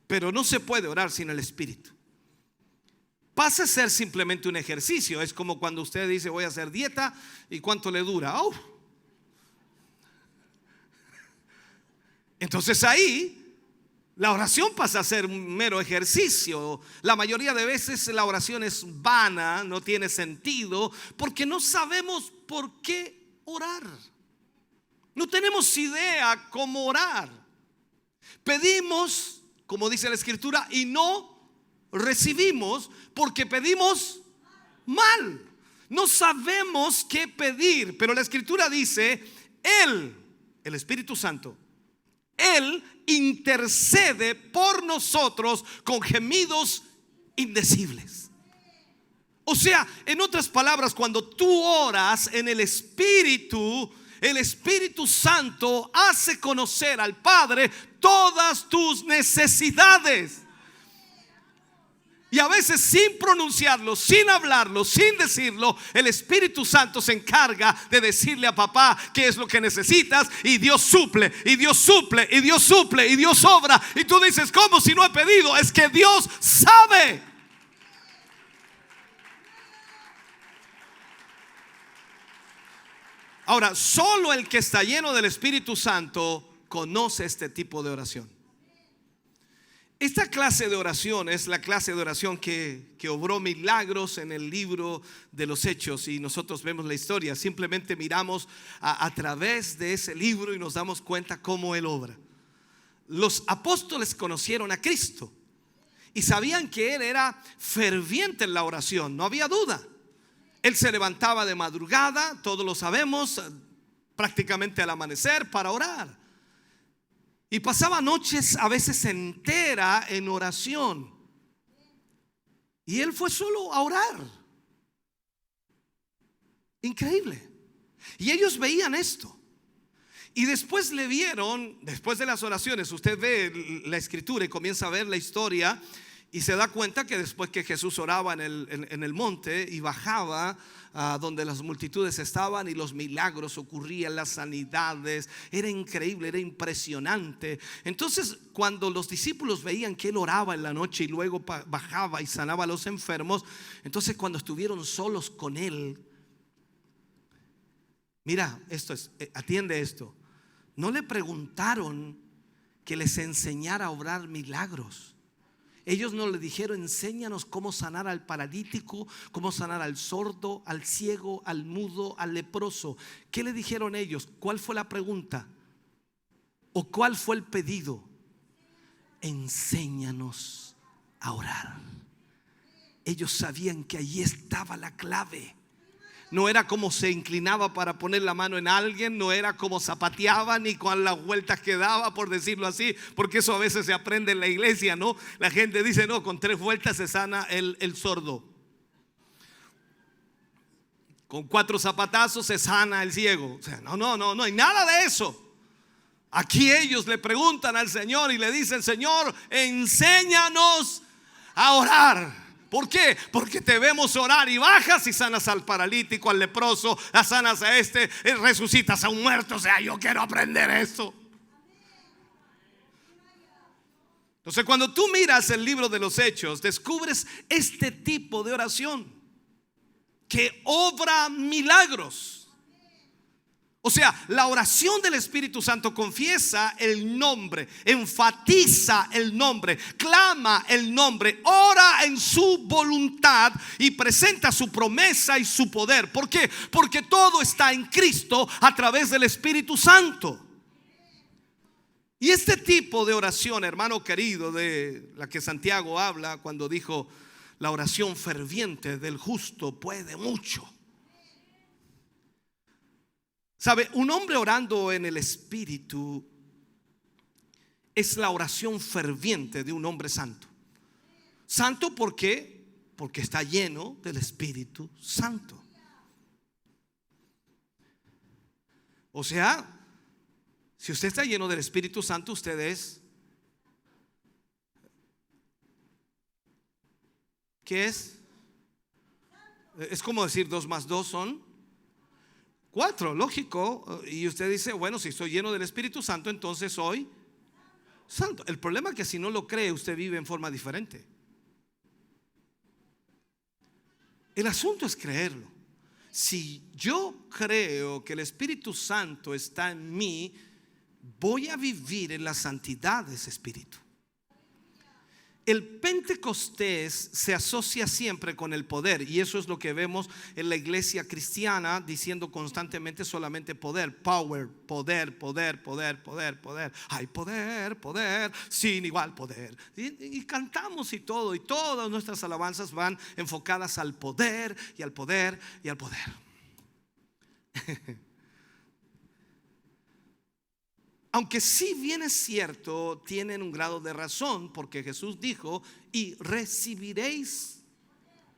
pero no se puede orar sin el Espíritu. Pasa a ser simplemente un ejercicio. Es como cuando usted dice: voy a hacer dieta, ¿y cuánto le dura? Entonces ahí la oración pasa a ser un mero ejercicio. La mayoría de veces la oración es vana, no tiene sentido, porque no sabemos por qué orar. No tenemos idea cómo orar. Pedimos, como dice la Escritura, y no recibimos porque pedimos mal. No sabemos qué pedir, pero la Escritura dice: Él, el Espíritu Santo, Él intercede por nosotros con gemidos indecibles. O sea, en otras palabras, cuando tú oras en el Espíritu, el Espíritu Santo hace conocer al Padre todas tus necesidades. Y a veces sin pronunciarlo, sin hablarlo, sin decirlo, el Espíritu Santo se encarga de decirle a papá qué es lo que necesitas, y Dios suple, y Dios suple, y Dios suple, y Dios obra. Y tú dices: ¿cómo si no he pedido? Es que Dios sabe. Ahora, solo el que está lleno del Espíritu Santo conoce este tipo de oración. Esta clase de oración es la clase de oración que obró milagros en el libro de los Hechos, y nosotros vemos la historia. Simplemente miramos a través de ese libro y nos damos cuenta cómo Él obra. Los apóstoles conocieron a Cristo y sabían que Él era ferviente en la oración, no había duda. Él se levantaba de madrugada, todos lo sabemos, prácticamente al amanecer, para orar. Y pasaba noches a veces entera en oración. Y él fue solo a orar. Increíble. Y ellos veían esto. Y después le vieron, después de las oraciones, usted ve la Escritura y comienza a ver la historia, y se da cuenta que después que Jesús oraba en el monte y bajaba a donde las multitudes estaban, y los milagros ocurrían, las sanidades, era increíble, era impresionante. Entonces, cuando los discípulos veían que Él oraba en la noche y luego bajaba y sanaba a los enfermos, entonces cuando estuvieron solos con Él, mira, atiende esto, no le preguntaron que les enseñara a obrar milagros. Ellos no le dijeron: enséñanos cómo sanar al paralítico, cómo sanar al sordo, al ciego, al mudo, al leproso. ¿Qué le dijeron ellos? ¿Cuál fue la pregunta? ¿O cuál fue el pedido? Enséñanos a orar. Ellos sabían que allí estaba la clave. No era como se inclinaba para poner la mano en alguien, no era como zapateaba, ni con las vueltas que daba, por decirlo así, porque eso a veces se aprende en la iglesia, ¿no? La gente dice: no, con 3 vueltas se sana el sordo, con 4 zapatazos se sana el ciego. O sea, no hay nada de eso. Aquí ellos le preguntan al Señor y le dicen: Señor, enséñanos a orar. ¿Por qué? Porque te vemos orar y bajas y sanas al paralítico, al leproso, la sanas a resucitas a un muerto. O sea, yo quiero aprender eso. Entonces, cuando tú miras el libro de los Hechos, descubres este tipo de oración que obra milagros. O sea, la oración del Espíritu Santo confiesa el nombre, enfatiza el nombre, clama el nombre, ora en su voluntad y presenta su promesa y su poder. ¿Por qué? Porque todo está en Cristo a través del Espíritu Santo. Y este tipo de oración, hermano querido, de la que Santiago habla cuando dijo: la oración ferviente del justo puede mucho. ¿Sabe? Un hombre orando en el Espíritu es la oración ferviente de un hombre santo. Santo, ¿por qué? Porque está lleno del Espíritu Santo. O sea, si usted está lleno del Espíritu Santo, usted es, ¿qué es? Es como decir 2 más 2 son 4, lógico. Y usted dice: bueno, si estoy lleno del Espíritu Santo, entonces soy santo. El problema es que si no lo cree, usted vive en forma diferente. El asunto es creerlo. Si yo creo que el Espíritu Santo está en mí, voy a vivir en la santidad de ese Espíritu. El Pentecostés se asocia siempre con el poder, y eso es lo que vemos en la iglesia cristiana, diciendo constantemente solamente poder, power, poder, poder, poder, poder, poder. Hay poder, poder, sin igual poder. Y cantamos y todas nuestras alabanzas van enfocadas al poder y al poder y al poder. Aunque si bien es cierto, tienen un grado de razón, porque Jesús dijo: y recibiréis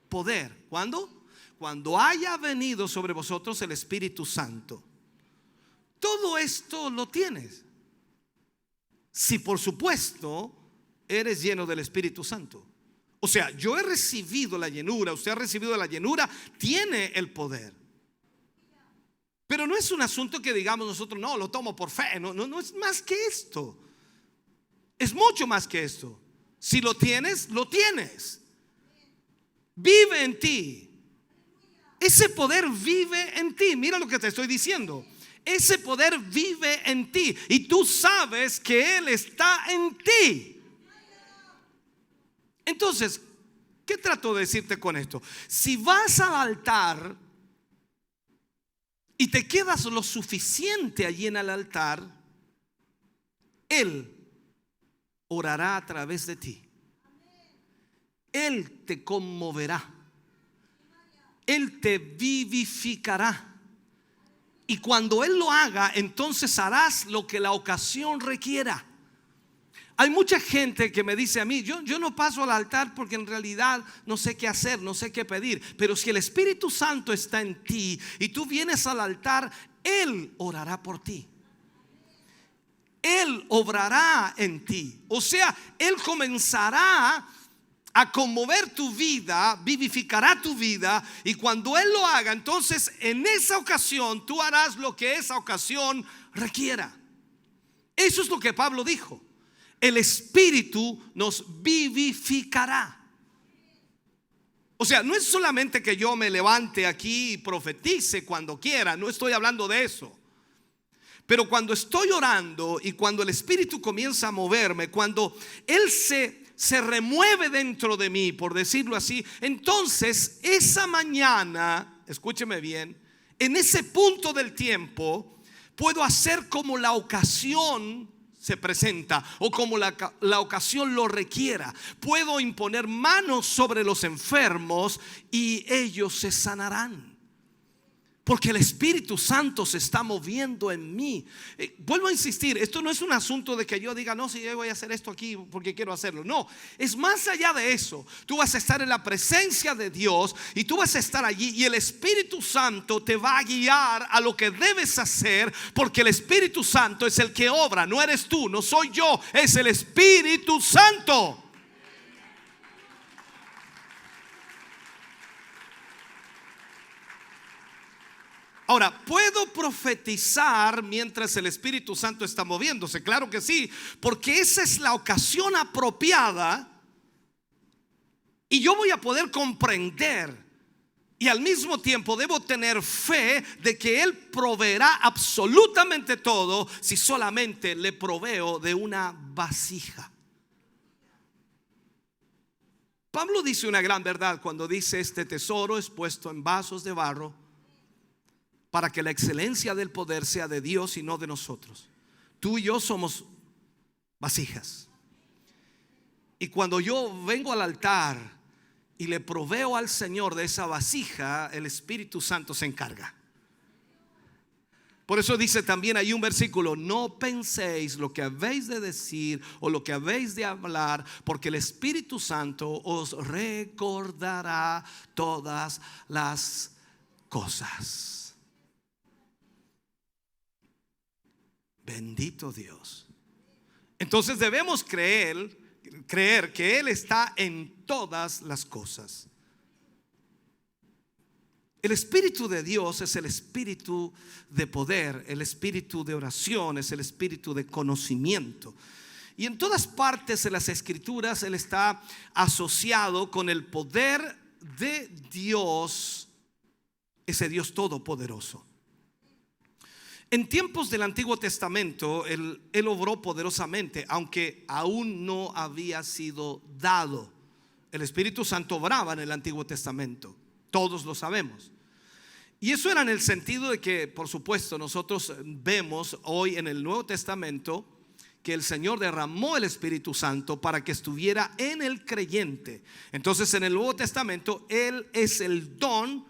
poder. ¿Cuándo? Cuando haya venido sobre vosotros el Espíritu Santo. Todo esto lo tienes si, por supuesto, eres lleno del Espíritu Santo. O sea, yo he recibido la llenura, usted ha recibido la llenura, tiene el poder. Pero no es un asunto que digamos nosotros: no, lo tomo por fe. No es más que esto. Es mucho más que esto. Si lo tienes, lo tienes. Vive en ti. Ese poder vive en ti. Mira lo que te estoy diciendo. Ese poder vive en ti. Y tú sabes que Él está en ti. Entonces, ¿qué trato de decirte con esto? Si vas al altar y te quedas lo suficiente allí en el altar, Él orará a través de ti. Él te conmoverá. Él te vivificará. Y cuando Él lo haga, entonces harás lo que la ocasión requiera. Hay mucha gente que me dice a mí: yo no paso al altar porque en realidad no sé qué hacer, no sé qué pedir. Pero si el Espíritu Santo está en ti y tú vienes al altar, Él orará por ti. Él obrará en ti. O sea, Él comenzará a conmover tu vida, vivificará tu vida. Y cuando Él lo haga, entonces en esa ocasión tú harás lo que esa ocasión requiera. Eso es lo que Pablo dijo: el Espíritu nos vivificará. O sea, no es solamente que yo me levante aquí y profetice cuando quiera. No estoy hablando de eso. Pero cuando estoy orando y cuando el Espíritu comienza a moverme, cuando Él se se remueve dentro de mí, por decirlo así, entonces esa mañana, escúcheme bien, en ese punto del tiempo puedo hacer como la ocasión se presenta o como la ocasión lo requiera. Puedo imponer manos sobre los enfermos y ellos se sanarán. Porque el Espíritu Santo se está moviendo en mí. Vuelvo a insistir, esto no es un asunto de que yo diga, no, si yo voy a hacer esto aquí porque quiero hacerlo. No, es más allá de eso. Tú vas a estar en la presencia de Dios y tú vas a estar allí y el Espíritu Santo te va a guiar a lo que debes hacer, porque el Espíritu Santo es el que obra. No eres tú, no soy yo, es el Espíritu Santo. Ahora, ¿puedo profetizar mientras el Espíritu Santo está moviéndose? Claro que sí, porque esa es la ocasión apropiada y yo voy a poder comprender y al mismo tiempo debo tener fe de que Él proveerá absolutamente todo si solamente le proveo de una vasija. Pablo dice una gran verdad cuando dice: este tesoro es puesto en vasos de barro para que la excelencia del poder sea de Dios y no de nosotros. Tú y yo somos vasijas. Y cuando yo vengo al altar y le proveo al Señor de esa vasija, el Espíritu Santo se encarga. Por eso dice también ahí un versículo: no penséis lo que habéis de decir o lo que habéis de hablar, porque el Espíritu Santo os recordará todas las cosas. Bendito Dios. Entonces debemos creer que Él está en todas las cosas. El Espíritu de Dios es el Espíritu de poder, el Espíritu de oración, es el Espíritu de conocimiento. Y en todas partes de las Escrituras Él está asociado con el poder de Dios, ese Dios todopoderoso. En tiempos del Antiguo Testamento Él obró poderosamente, aunque aún no había sido dado. El Espíritu Santo obraba en el Antiguo Testamento, todos lo sabemos. Y eso era en el sentido de que, por supuesto, nosotros vemos hoy en el Nuevo Testamento que el Señor derramó el Espíritu Santo para que estuviera en el creyente. Entonces en el Nuevo Testamento Él es el don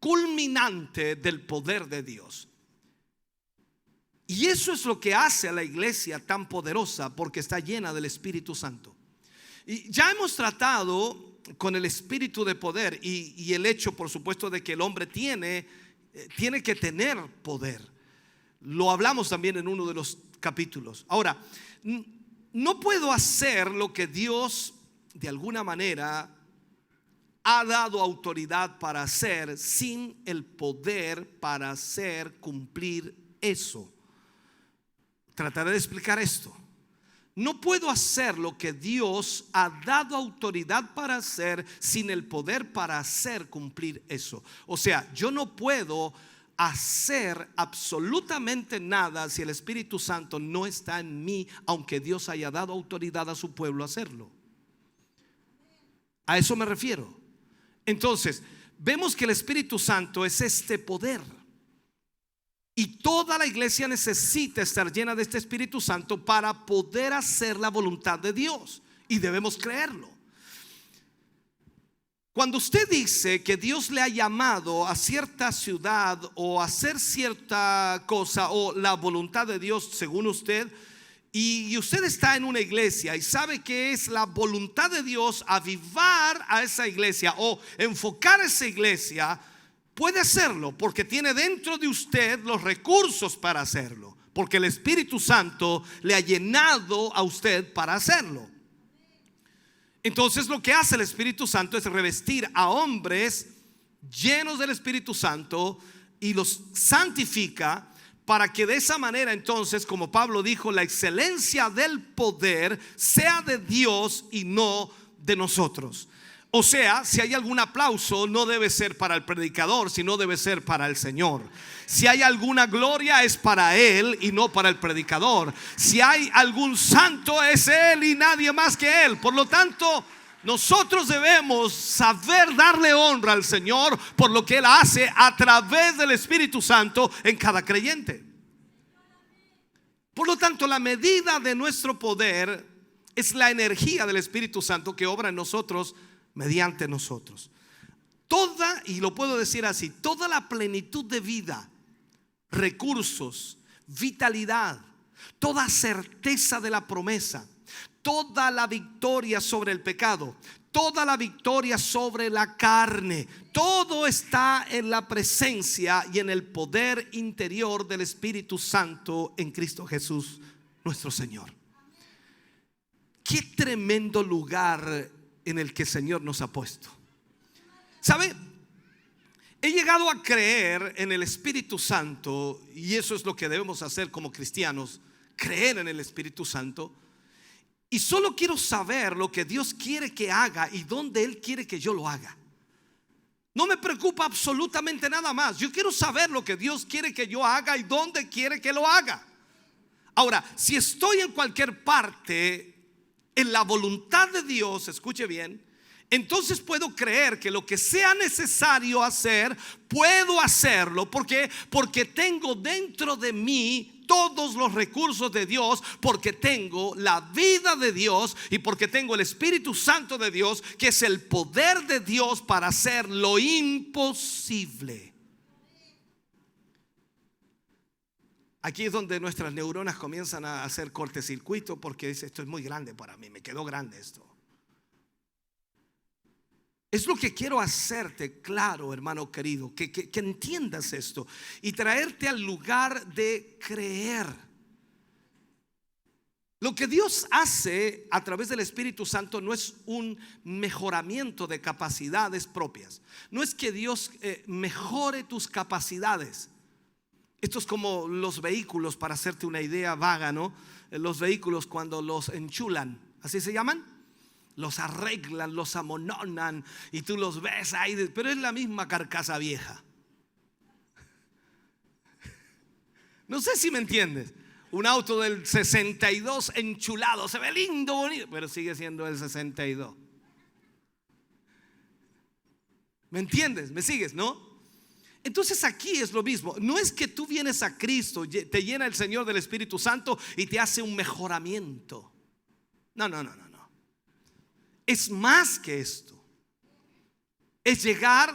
culminante del poder de Dios. Y eso es lo que hace a la iglesia tan poderosa, porque está llena del Espíritu Santo. Y ya hemos tratado con el espíritu de poder y el hecho, por supuesto, de que el hombre tiene que tener poder. Lo hablamos también en uno de los capítulos. Ahora, no puedo hacer lo que Dios de alguna manera ha dado autoridad para hacer sin el poder para hacer cumplir eso. Trataré de explicar esto. No puedo hacer lo que Dios ha dado autoridad para hacer sin el poder para hacer cumplir eso. O sea, yo no puedo hacer absolutamente nada si el Espíritu Santo no está en mí, aunque Dios haya dado autoridad a su pueblo a hacerlo. A eso me refiero. Entonces, vemos que el Espíritu Santo es este poder. Y toda la iglesia necesita estar llena de este Espíritu Santo para poder hacer la voluntad de Dios. Y debemos creerlo. Cuando usted dice que Dios le ha llamado a cierta ciudad o a hacer cierta cosa o la voluntad de Dios según usted, y usted está en una iglesia y sabe que es la voluntad de Dios avivar a esa iglesia o enfocar a esa iglesia, puede hacerlo porque tiene dentro de usted los recursos para hacerlo, porque el Espíritu Santo le ha llenado a usted para hacerlo. Entonces lo que hace el Espíritu Santo es revestir a hombres llenos del Espíritu Santo y los santifica para que de esa manera entonces, como Pablo dijo, la excelencia del poder sea de Dios y no de nosotros. O sea, si hay algún aplauso, no debe ser para el predicador, sino debe ser para el Señor. Si hay alguna gloria, es para Él y no para el predicador. Si hay algún santo, es Él y nadie más que Él. Por lo tanto, nosotros debemos saber darle honra al Señor por lo que Él hace a través del Espíritu Santo en cada creyente. Por lo tanto, la medida de nuestro poder es la energía del Espíritu Santo que obra en nosotros mediante nosotros. Toda, y lo puedo decir así, toda la plenitud de vida, recursos, vitalidad, toda certeza de la promesa, toda la victoria sobre el pecado, toda la victoria sobre la carne, todo está en la presencia y en el poder interior del Espíritu Santo en Cristo Jesús, nuestro Señor. Qué tremendo lugar en el que el Señor nos ha puesto. ¿Sabe? He llegado a creer en el Espíritu Santo, y eso es lo que debemos hacer como cristianos, creer en el Espíritu Santo. Y solo quiero saber lo que Dios quiere que haga y dónde Él quiere que yo lo haga. No me preocupa absolutamente nada más. Yo quiero saber lo que Dios quiere que yo haga y dónde quiere que lo haga. Ahora, si estoy en cualquier parte en la voluntad de Dios, escuche bien, entonces puedo creer que lo que sea necesario hacer, puedo hacerlo. ¿Por qué? Porque tengo dentro de mí todos los recursos de Dios, porque tengo la vida de Dios y porque tengo el Espíritu Santo de Dios, que es el poder de Dios para hacer lo imposible. Aquí es donde nuestras neuronas comienzan a hacer cortocircuito, porque dice: esto es muy grande para mí, me quedó grande esto. Es lo que quiero hacerte claro, hermano querido, que entiendas esto y traerte al lugar de creer. Lo que Dios hace a través del Espíritu Santo no es un mejoramiento de capacidades propias. No es que Dios mejore tus capacidades. Esto es como los vehículos, para hacerte una idea vaga, ¿no? Los vehículos cuando los enchulan, ¿así se llaman? Los arreglan, los amononan y tú los ves ahí, pero es la misma carcasa vieja. No sé si me entiendes. Un auto del 62 enchulado, se ve lindo, bonito, pero sigue siendo el 62. ¿Me entiendes? ¿Me sigues, no? Entonces aquí es lo mismo. No es que tú vienes a Cristo, te llena el Señor del Espíritu Santo y te hace un mejoramiento. No. Es más que esto. Es llegar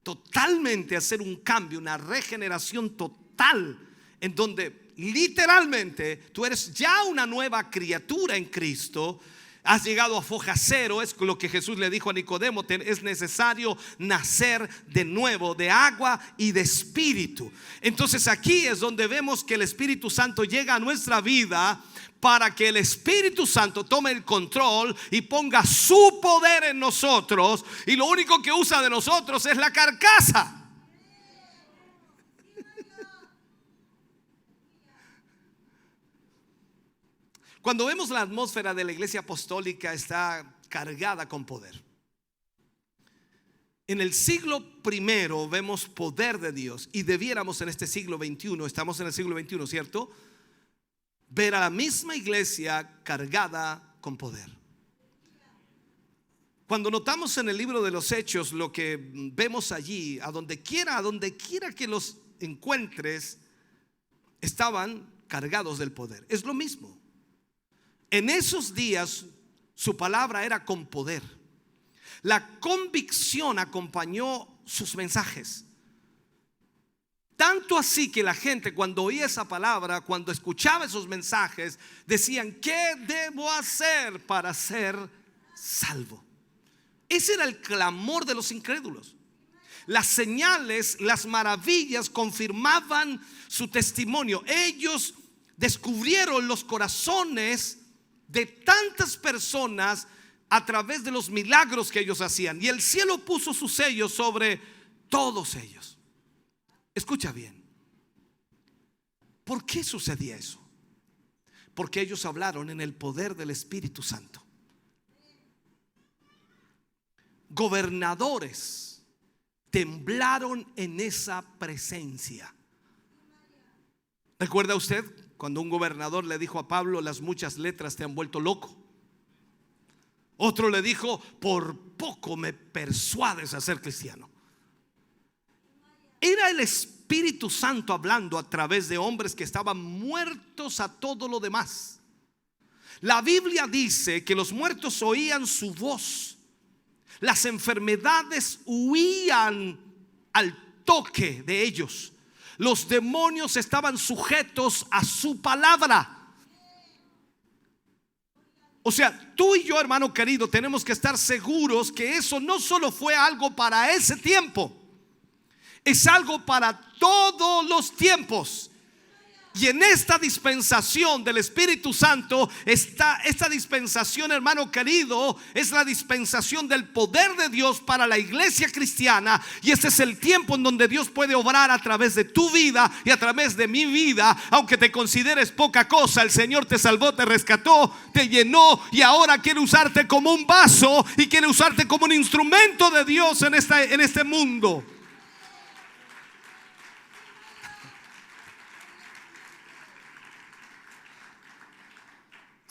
totalmente a hacer un cambio, una regeneración total, en donde literalmente tú eres ya una nueva criatura en Cristo. Has llegado a foja cero. Es lo que Jesús le dijo a Nicodemo: es necesario nacer de nuevo, de agua y de espíritu. Entonces aquí es donde vemos que el Espíritu Santo llega a nuestra vida para que el Espíritu Santo tome el control y ponga su poder en nosotros, y lo único que usa de nosotros es la carcasa. Cuando vemos la atmósfera de la iglesia apostólica, está cargada con poder. En el siglo primero vemos poder de Dios, y debiéramos en este siglo 21, estamos en el siglo 21, ¿cierto?, ver a la misma iglesia cargada con poder. Cuando notamos en el libro de los Hechos lo que vemos allí, a donde quiera que los encuentres, estaban cargados del poder. Es lo mismo. En esos días su palabra era con poder. La convicción acompañó sus mensajes. Tanto así que la gente, cuando oía esa palabra, cuando escuchaba esos mensajes, decían: ¿qué debo hacer para ser salvo? Ese era el clamor de los incrédulos. Las señales, las maravillas confirmaban su testimonio. Ellos descubrieron los corazones de tantas personas a través de los milagros que ellos hacían, y el cielo puso su sello sobre todos ellos. Escucha bien. ¿Por qué sucedía eso? Porque ellos hablaron en el poder del Espíritu Santo. gobernadores temblaron en esa presencia. ¿Recuerda usted cuando un gobernador le dijo a Pablo: las muchas letras te han vuelto loco? Otro le dijo: por poco me persuades a ser cristiano. Era el Espíritu Santo hablando a través de hombres que estaban muertos a todo lo demás. La Biblia dice que los muertos oían su voz. Las enfermedades huían al toque de ellos. Los demonios estaban sujetos a su palabra. O sea, tú y yo, hermano querido, tenemos que estar seguros que eso no solo fue algo para ese tiempo, es algo para todos los tiempos. Y en esta dispensación del Espíritu Santo, esta dispensación, hermano querido, es la dispensación del poder de Dios para la iglesia cristiana. Y este es el tiempo en donde Dios puede obrar a través de tu vida y a través de mi vida. Aunque te consideres poca cosa, el Señor te salvó, te rescató, te llenó y ahora quiere usarte como un vaso y quiere usarte como un instrumento de Dios en este mundo.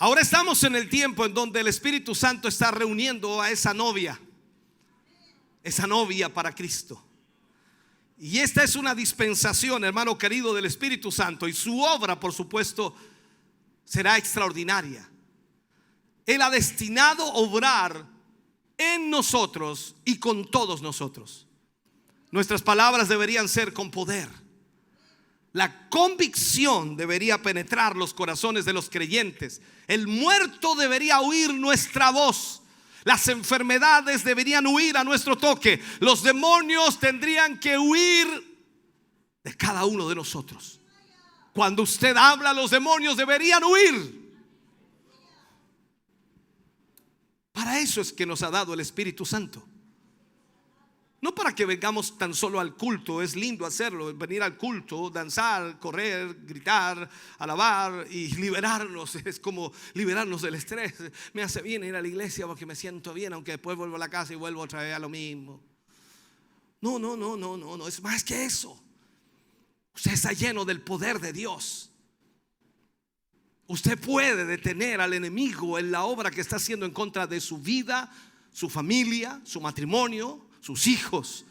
Ahora estamos en el tiempo en donde el Espíritu Santo está reuniendo a esa novia para Cristo. Y esta es una dispensación, hermano querido, del Espíritu Santo. Y su obra, por supuesto, será extraordinaria. Él ha destinado obrar en nosotros y con todos nosotros. Nuestras palabras deberían ser con poder. La convicción debería penetrar los corazones de los creyentes. El muerto debería oír nuestra voz. Las enfermedades deberían huir a nuestro toque. Los demonios tendrían que huir de cada uno de nosotros. Cuando usted habla, los demonios deberían huir. Para eso es que nos ha dado el Espíritu Santo. No para que vengamos tan solo al culto. Es lindo hacerlo, venir al culto, danzar, correr, gritar, alabar y liberarnos. Es como liberarnos del estrés. Me hace bien ir a la iglesia porque me siento bien, aunque después vuelvo a la casa y vuelvo otra vez a lo mismo. No, es más que eso. Usted está lleno del poder de Dios. Usted puede detener al enemigo en la obra que está haciendo en contra de su vida, su familia, su matrimonio, sus hijos.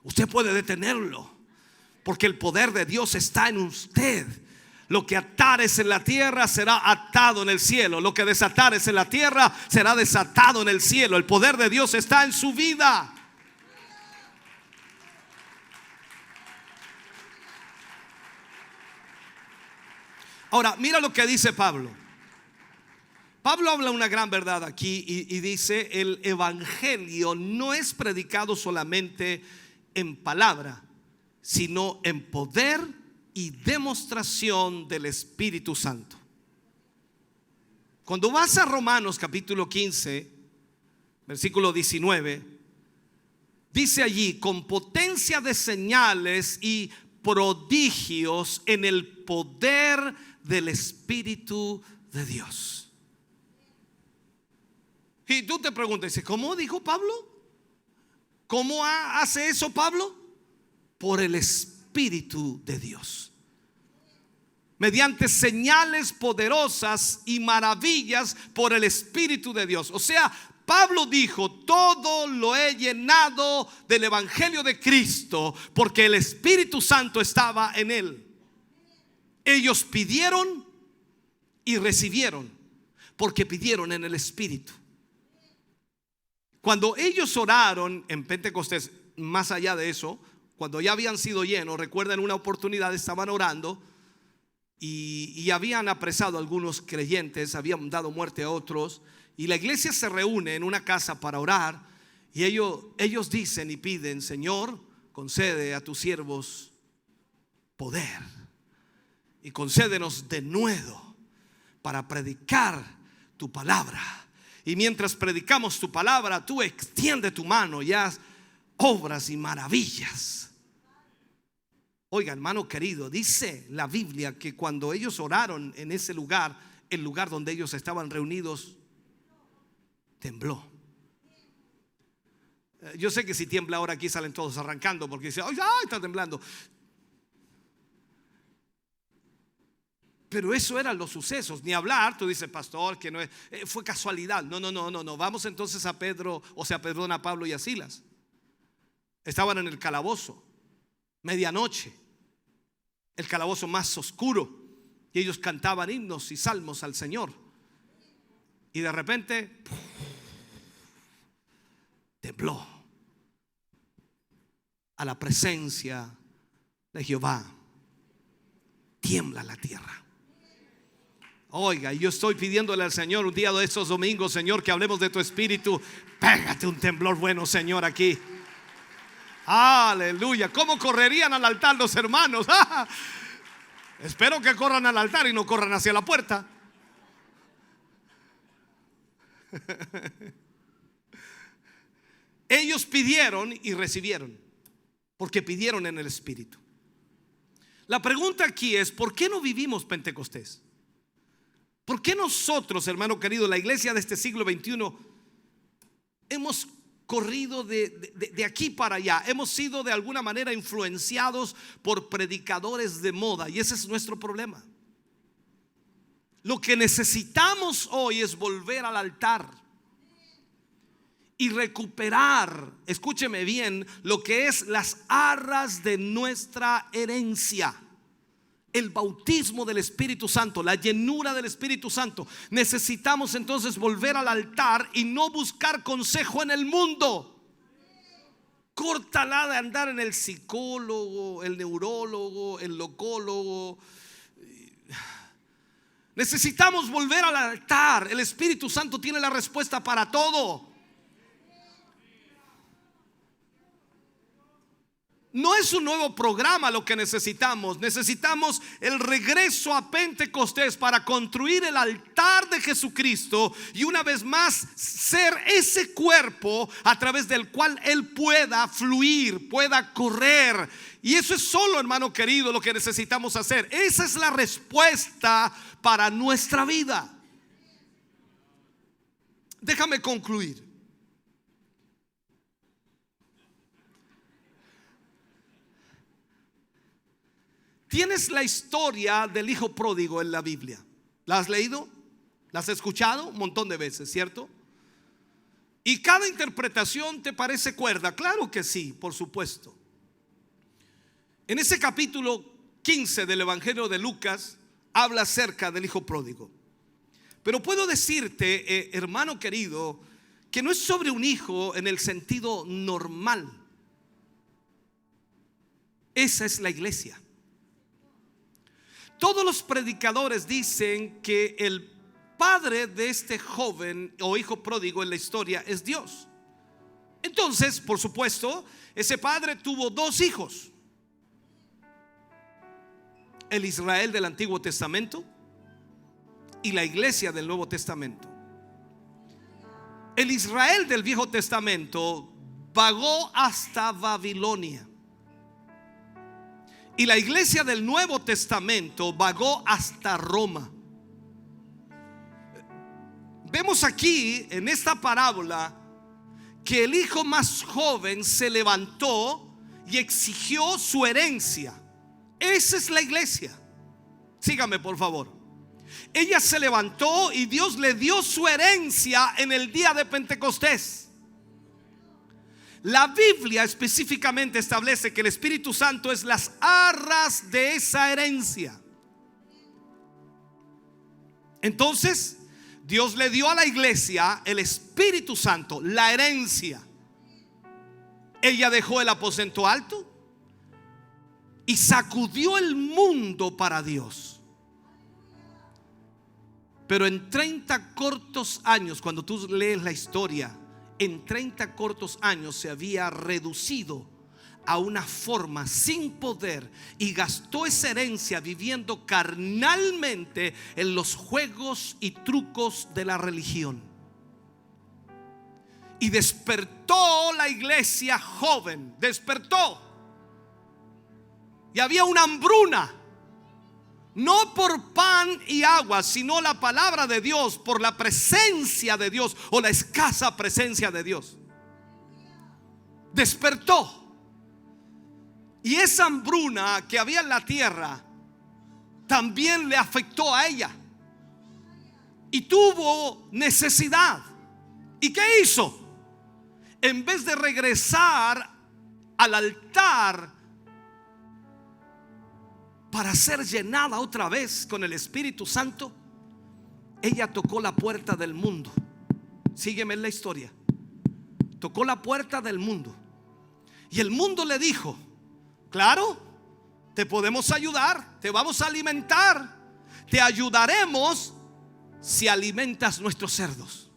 Usted puede detenerlo porque el poder de Dios está en usted. Lo que atares en la tierra será atado en el cielo. Lo que desatares en la tierra será desatado en el cielo. El poder de Dios está en su vida. Ahora, mira lo que dice Pablo. Pablo habla una gran verdad aquí y dice: el evangelio no es predicado solamente en palabra, sino en poder y demostración del Espíritu Santo. Cuando vas a Romanos capítulo 15, versículo 19, dice allí: con potencia de señales y prodigios en el poder del Espíritu de Dios. Y tú te preguntas, ¿cómo dijo Pablo? ¿Cómo hace eso Pablo? Por el Espíritu de Dios. Mediante señales poderosas y maravillas por el Espíritu de Dios. O sea, Pablo dijo: todo lo he llenado del Evangelio de Cristo porque el Espíritu Santo estaba en él. Ellos pidieron y recibieron porque pidieron en el Espíritu. Cuando ellos oraron en Pentecostés, más allá de eso, cuando ya habían sido llenos, recuerdan una oportunidad, estaban orando y habían apresado a algunos creyentes, habían dado muerte a otros, y la iglesia se reúne en una casa para orar, y ellos dicen y piden: Señor, concede a tus siervos poder y concédenos denuedo para predicar tu palabra. Y mientras predicamos tu palabra, tú extiende tu mano y haz obras y maravillas. Oiga, hermano querido, dice la Biblia que cuando ellos oraron en ese lugar, el lugar donde ellos estaban reunidos, tembló. Yo sé que si tiembla ahora aquí salen todos arrancando porque dicen, ¡ay, está temblando! Pero eso eran los sucesos. Ni hablar, tú dices, pastor, que no es, fue casualidad. No. Vamos entonces a Pedro, a Pablo y a Silas. Estaban en el calabozo, medianoche, el calabozo más oscuro, y ellos cantaban himnos y salmos al Señor. Y de repente tembló a la presencia de Jehová. Tiembla la tierra. Oiga, yo estoy pidiéndole al Señor un día de estos domingos, Señor, que hablemos de tu espíritu. Pégate un temblor bueno, Señor, aquí. Aleluya. ¿Cómo correrían al altar los hermanos? Espero que corran al altar y no corran hacia la puerta. Ellos pidieron y recibieron, porque pidieron en el Espíritu. La pregunta aquí es, ¿por qué no vivimos Pentecostés? ¿Por qué nosotros, hermano querido, la iglesia de este siglo XXI, hemos corrido de aquí para allá? Hemos sido de alguna manera influenciados por predicadores de moda, y ese es nuestro problema. Lo que necesitamos hoy es volver al altar y recuperar, escúcheme bien, lo que es las arras de nuestra herencia. El bautismo del Espíritu Santo, la llenura del Espíritu Santo. Necesitamos entonces volver al altar y no buscar consejo en el mundo. Córtala de andar en el psicólogo, el neurólogo, el locólogo. Necesitamos volver al altar. El Espíritu Santo tiene la respuesta para todo. No es un nuevo programa lo que necesitamos. Necesitamos el regreso a Pentecostés para construir el altar de Jesucristo y una vez más ser ese cuerpo a través del cual Él pueda fluir, pueda correr. Y eso es solo, hermano querido, lo que necesitamos hacer. Esa es la respuesta para nuestra vida. Déjame concluir. Tienes la historia del hijo pródigo en la Biblia. ¿La has leído? ¿La has escuchado? Un montón de veces, ¿cierto? ¿Y cada interpretación te parece cuerda? Claro que sí, por supuesto. En ese capítulo 15 del Evangelio de Lucas habla acerca del hijo pródigo. Pero puedo decirte, hermano querido, que no es sobre un hijo en el sentido normal. Esa es la iglesia. Todos los predicadores dicen que el padre de este joven o hijo pródigo en la historia es Dios. Entonces, por supuesto, ese padre tuvo dos hijos: el Israel del Antiguo Testamento y la iglesia del Nuevo Testamento. El Israel del Viejo Testamento vagó hasta Babilonia. Y la iglesia del Nuevo Testamento vagó hasta Roma. Vemos aquí en esta parábola que el hijo más joven se levantó y exigió su herencia. Esa es la iglesia. Sígame, por favor. Ella se levantó y Dios le dio su herencia en el día de Pentecostés. La Biblia específicamente establece que el Espíritu Santo es las arras de esa herencia. Entonces, Dios le dio a la iglesia el Espíritu Santo, la herencia. Ella dejó el aposento alto y sacudió el mundo para Dios. Pero en 30 cortos años, cuando tú lees la historia, en 30 cortos años se había reducido a una forma sin poder y gastó esa herencia viviendo carnalmente en los juegos y trucos de la religión. Y despertó la iglesia joven, despertó. Y había una hambruna, no por pan y agua, sino la palabra de Dios, por la presencia de Dios o la escasa presencia de Dios. despertó. Y esa hambruna que había en la tierra también le afectó a ella. Y tuvo necesidad. ¿Y qué hizo? En vez de regresar al altar para ser llenada otra vez con el Espíritu Santo, ella tocó la puerta del mundo. Sígueme en la historia. Tocó la puerta del mundo. Y el mundo le dijo: claro, te podemos ayudar, te vamos a alimentar, te ayudaremos si alimentas nuestros cerdos.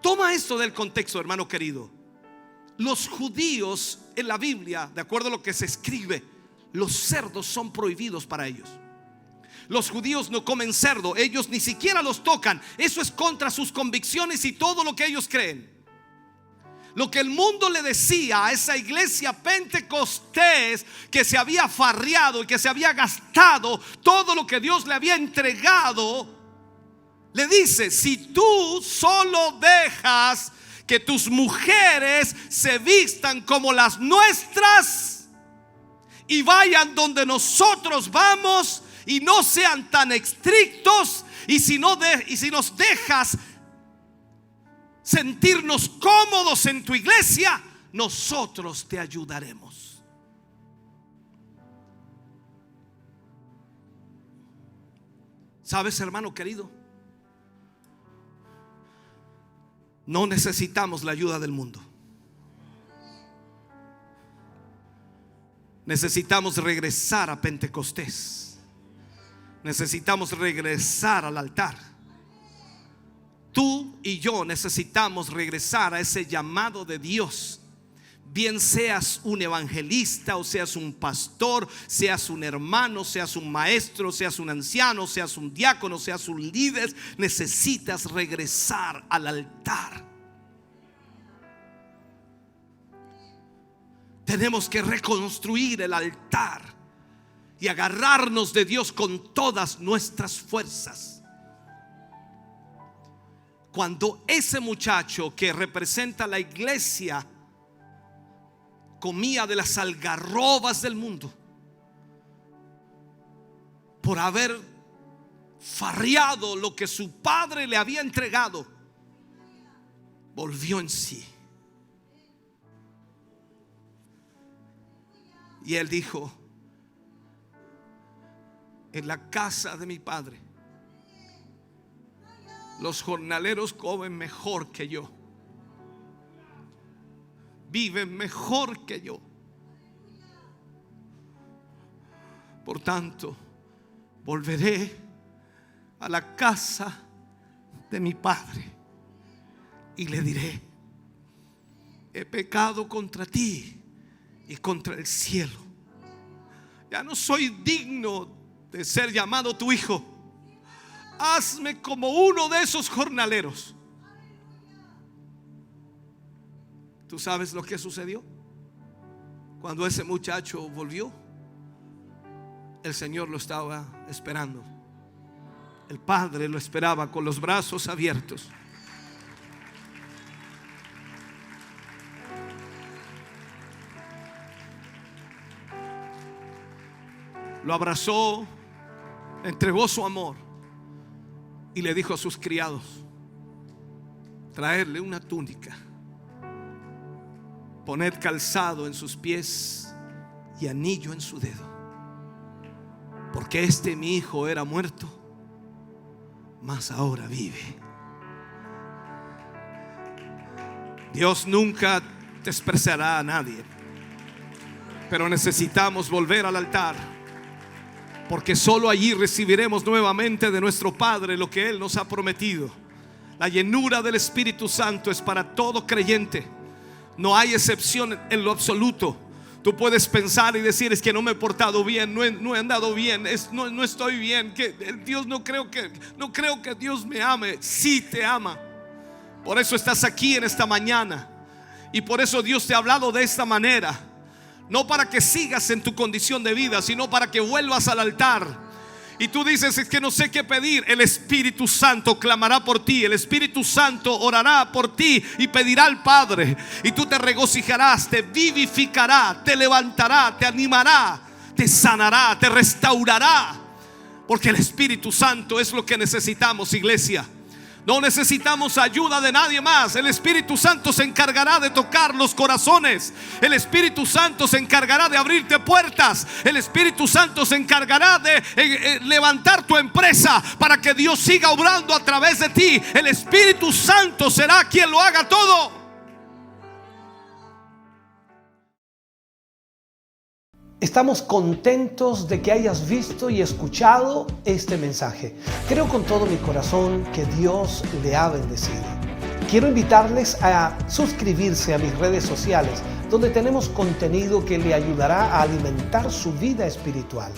Toma esto del contexto, hermano querido. Los judíos en la Biblia, de acuerdo a lo que se escribe, los cerdos son prohibidos para ellos. Los judíos no comen cerdo, ellos ni siquiera los tocan. Eso es contra sus convicciones y todo lo que ellos creen. Lo que el mundo le decía a esa iglesia pentecostés, que se había farreado y que se había gastado todo lo que Dios le había entregado, le dice: si tú solo dejas que tus mujeres se vistan como las nuestras y vayan donde nosotros vamos y no sean tan estrictos, y si nos dejas sentirnos cómodos en tu iglesia, nosotros te ayudaremos. ¿Sabes, hermano querido? No necesitamos la ayuda del mundo. Necesitamos regresar a Pentecostés. Necesitamos regresar al altar. Tú y yo necesitamos regresar a ese llamado de Dios. Bien seas un evangelista o seas un pastor, seas un hermano, seas un maestro, seas un anciano, seas un diácono, seas un líder, necesitas regresar al altar. Tenemos que reconstruir el altar y agarrarnos de Dios con todas nuestras fuerzas. Cuando ese muchacho que representa la iglesia comía de las algarrobas del mundo por haber farreado lo que su padre le había entregado, volvió en sí. Y él dijo: en la casa de mi padre los jornaleros comen mejor que yo, viven mejor que yo. Por tanto, volveré a la casa de mi padre y le diré: he pecado contra ti y contra el cielo. Ya no soy digno de ser llamado tu hijo. Hazme como uno de esos jornaleros. ¿Tú sabes lo que sucedió? Cuando ese muchacho volvió, el Señor lo estaba esperando. El Padre lo esperaba con los brazos abiertos. Lo abrazó, le entregó su amor y le dijo a sus criados: traerle una túnica, poned calzado en sus pies y anillo en su dedo, porque este mi hijo era muerto, mas ahora vive. Dios nunca despreciará a nadie, pero necesitamos volver al altar, porque solo allí recibiremos nuevamente de nuestro Padre lo que Él nos ha prometido. La llenura del Espíritu Santo es para todo creyente. No hay excepción en lo absoluto. Tú puedes pensar y decir: es que no me he portado bien, no he andado bien, no estoy bien, que Dios no creo que Dios me ame. Sí te ama. Por eso estás aquí en esta mañana, y por eso Dios te ha hablado de esta manera. No para que sigas en tu condición de vida, sino para que vuelvas al altar y tú dices, es que no sé qué pedir, el Espíritu Santo clamará por ti, el Espíritu Santo orará por ti y pedirá al Padre, y tú te regocijarás, te vivificará, te levantará, te animará, te sanará, te restaurará, porque el Espíritu Santo es lo que necesitamos, iglesia. No necesitamos ayuda de nadie más. El Espíritu Santo se encargará de tocar los corazones. El Espíritu Santo se encargará de abrirte puertas. El Espíritu Santo se encargará de levantar tu empresa para que Dios siga obrando a través de ti. El Espíritu Santo será quien lo haga todo. Estamos contentos de que hayas visto y escuchado este mensaje. Creo con todo mi corazón que Dios le ha bendecido. Quiero invitarles a suscribirse a mis redes sociales, donde tenemos contenido que le ayudará a alimentar su vida espiritual.